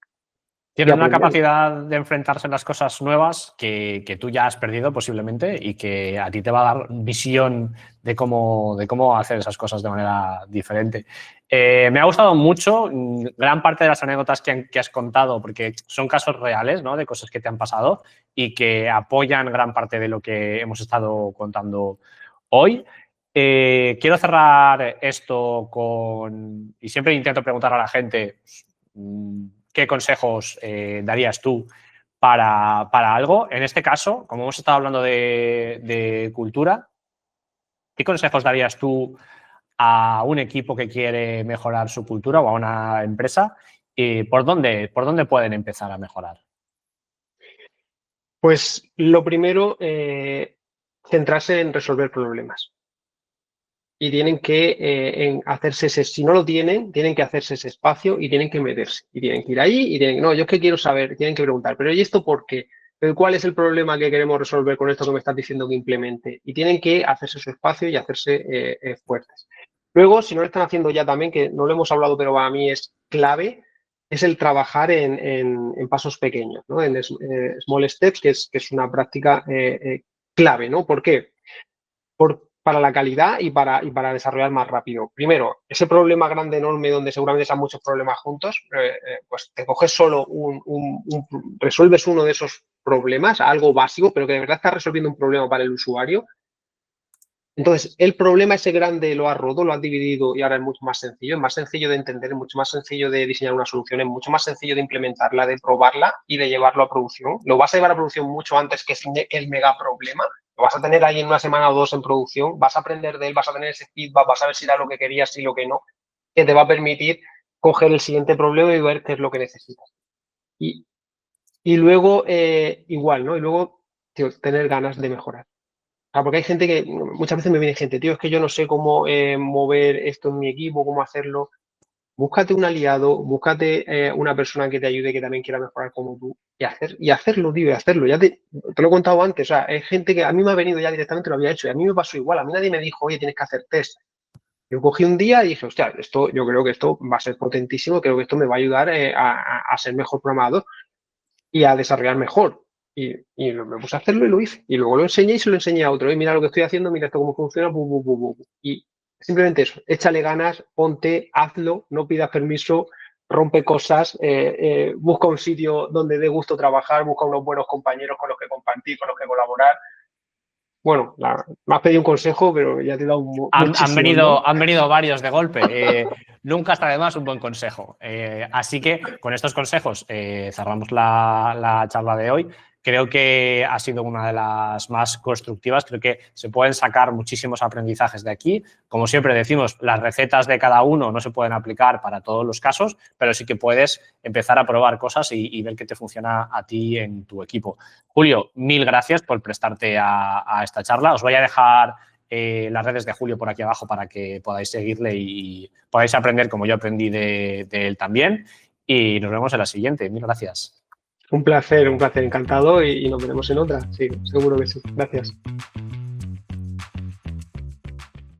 A: Y
B: Tienen una
A: aprender.
B: capacidad de enfrentarse a las cosas nuevas que tú ya has perdido posiblemente y que a ti te va a dar visión de cómo hacer esas cosas de manera diferente. Me ha gustado mucho gran parte de las anécdotas que has contado porque son casos reales, ¿no? De cosas que te han pasado y que apoyan gran parte de lo que hemos estado contando hoy. Quiero cerrar esto con, y siempre intento preguntar a la gente, ¿qué consejos darías tú para algo? En este caso, como hemos estado hablando de cultura, ¿qué consejos darías tú a un equipo que quiere mejorar su cultura o a una empresa? ¿Y por dónde pueden empezar a mejorar?
A: Pues lo primero, centrarse en resolver problemas. Y tienen que hacerse si no lo tienen que hacerse ese espacio y tienen que meterse. Y tienen que ir ahí y tienen no, yo es que quiero saber, tienen que preguntar, pero ¿y esto por qué? ¿Pero cuál es el problema que queremos resolver con esto que me estás diciendo que implemente? Y tienen que hacerse su espacio y hacerse fuertes. Luego, si no lo están haciendo ya también, que no lo hemos hablado, pero para mí es clave, es el trabajar en pasos pequeños, ¿no? En small steps, que es una práctica clave, ¿no? ¿Por qué? Para la calidad y para desarrollar más rápido. Primero, ese problema grande, enorme, donde seguramente sean muchos problemas juntos, pues te coges solo resuelves uno de esos problemas, algo básico, pero que de verdad está resolviendo un problema para el usuario. Entonces, el problema ese grande lo has roto, lo has dividido y ahora es más sencillo de entender, es mucho más sencillo de diseñar una solución, es mucho más sencillo de implementarla, de probarla y de llevarlo a producción. Lo vas a llevar a producción mucho antes que el mega problema. Lo vas a tener ahí en una semana o dos en producción, vas a aprender de él, vas a tener ese feedback, vas a ver si da lo que querías y lo que no, que te va a permitir coger el siguiente problema y ver qué es lo que necesitas. Y luego, igual, ¿no? Y luego, tío, tener ganas de mejorar. Porque hay gente que, muchas veces me viene gente, tío, es que yo no sé cómo mover esto en mi equipo, cómo hacerlo. Búscate un aliado, búscate una persona que te ayude, que también quiera mejorar como tú, y hacerlo, tío, y hacerlo. Ya te lo he contado antes, o sea, hay gente que a mí me ha venido ya directamente, lo había hecho, y a mí me pasó igual, a mí nadie me dijo, oye, tienes que hacer test. Yo cogí un día y dije, hostia, yo creo que esto va a ser potentísimo, creo que esto me va a ayudar a ser mejor programador y a desarrollar mejor. Me puse a hacerlo y lo hice. Y luego lo enseñé y se lo enseñé a otro. Y mira lo que estoy haciendo, mira esto cómo funciona. Bu, bu, bu, bu. Y simplemente eso, échale ganas, ponte, hazlo, no pidas permiso, rompe cosas, busca un sitio donde dé gusto trabajar, busca unos buenos compañeros con los que compartir, con los que colaborar. Bueno, me has pedido un consejo, pero ya te he dado muchísimo, ¿no?
B: Han venido varios de golpe. Nunca está de más un buen consejo. Así que con estos consejos cerramos la charla de hoy. Creo que ha sido una de las más constructivas. Creo que se pueden sacar muchísimos aprendizajes de aquí. Como siempre decimos, las recetas de cada uno no se pueden aplicar para todos los casos, pero sí que puedes empezar a probar cosas y ver qué te funciona a ti en tu equipo. Julio, mil gracias por prestarte a esta charla. Os voy a dejar las redes de Julio por aquí abajo para que podáis seguirle y podáis aprender como yo aprendí de él también. Y nos vemos en la siguiente. Mil gracias.
A: Un placer, encantado y nos veremos en otra. Sí, seguro que sí. Gracias.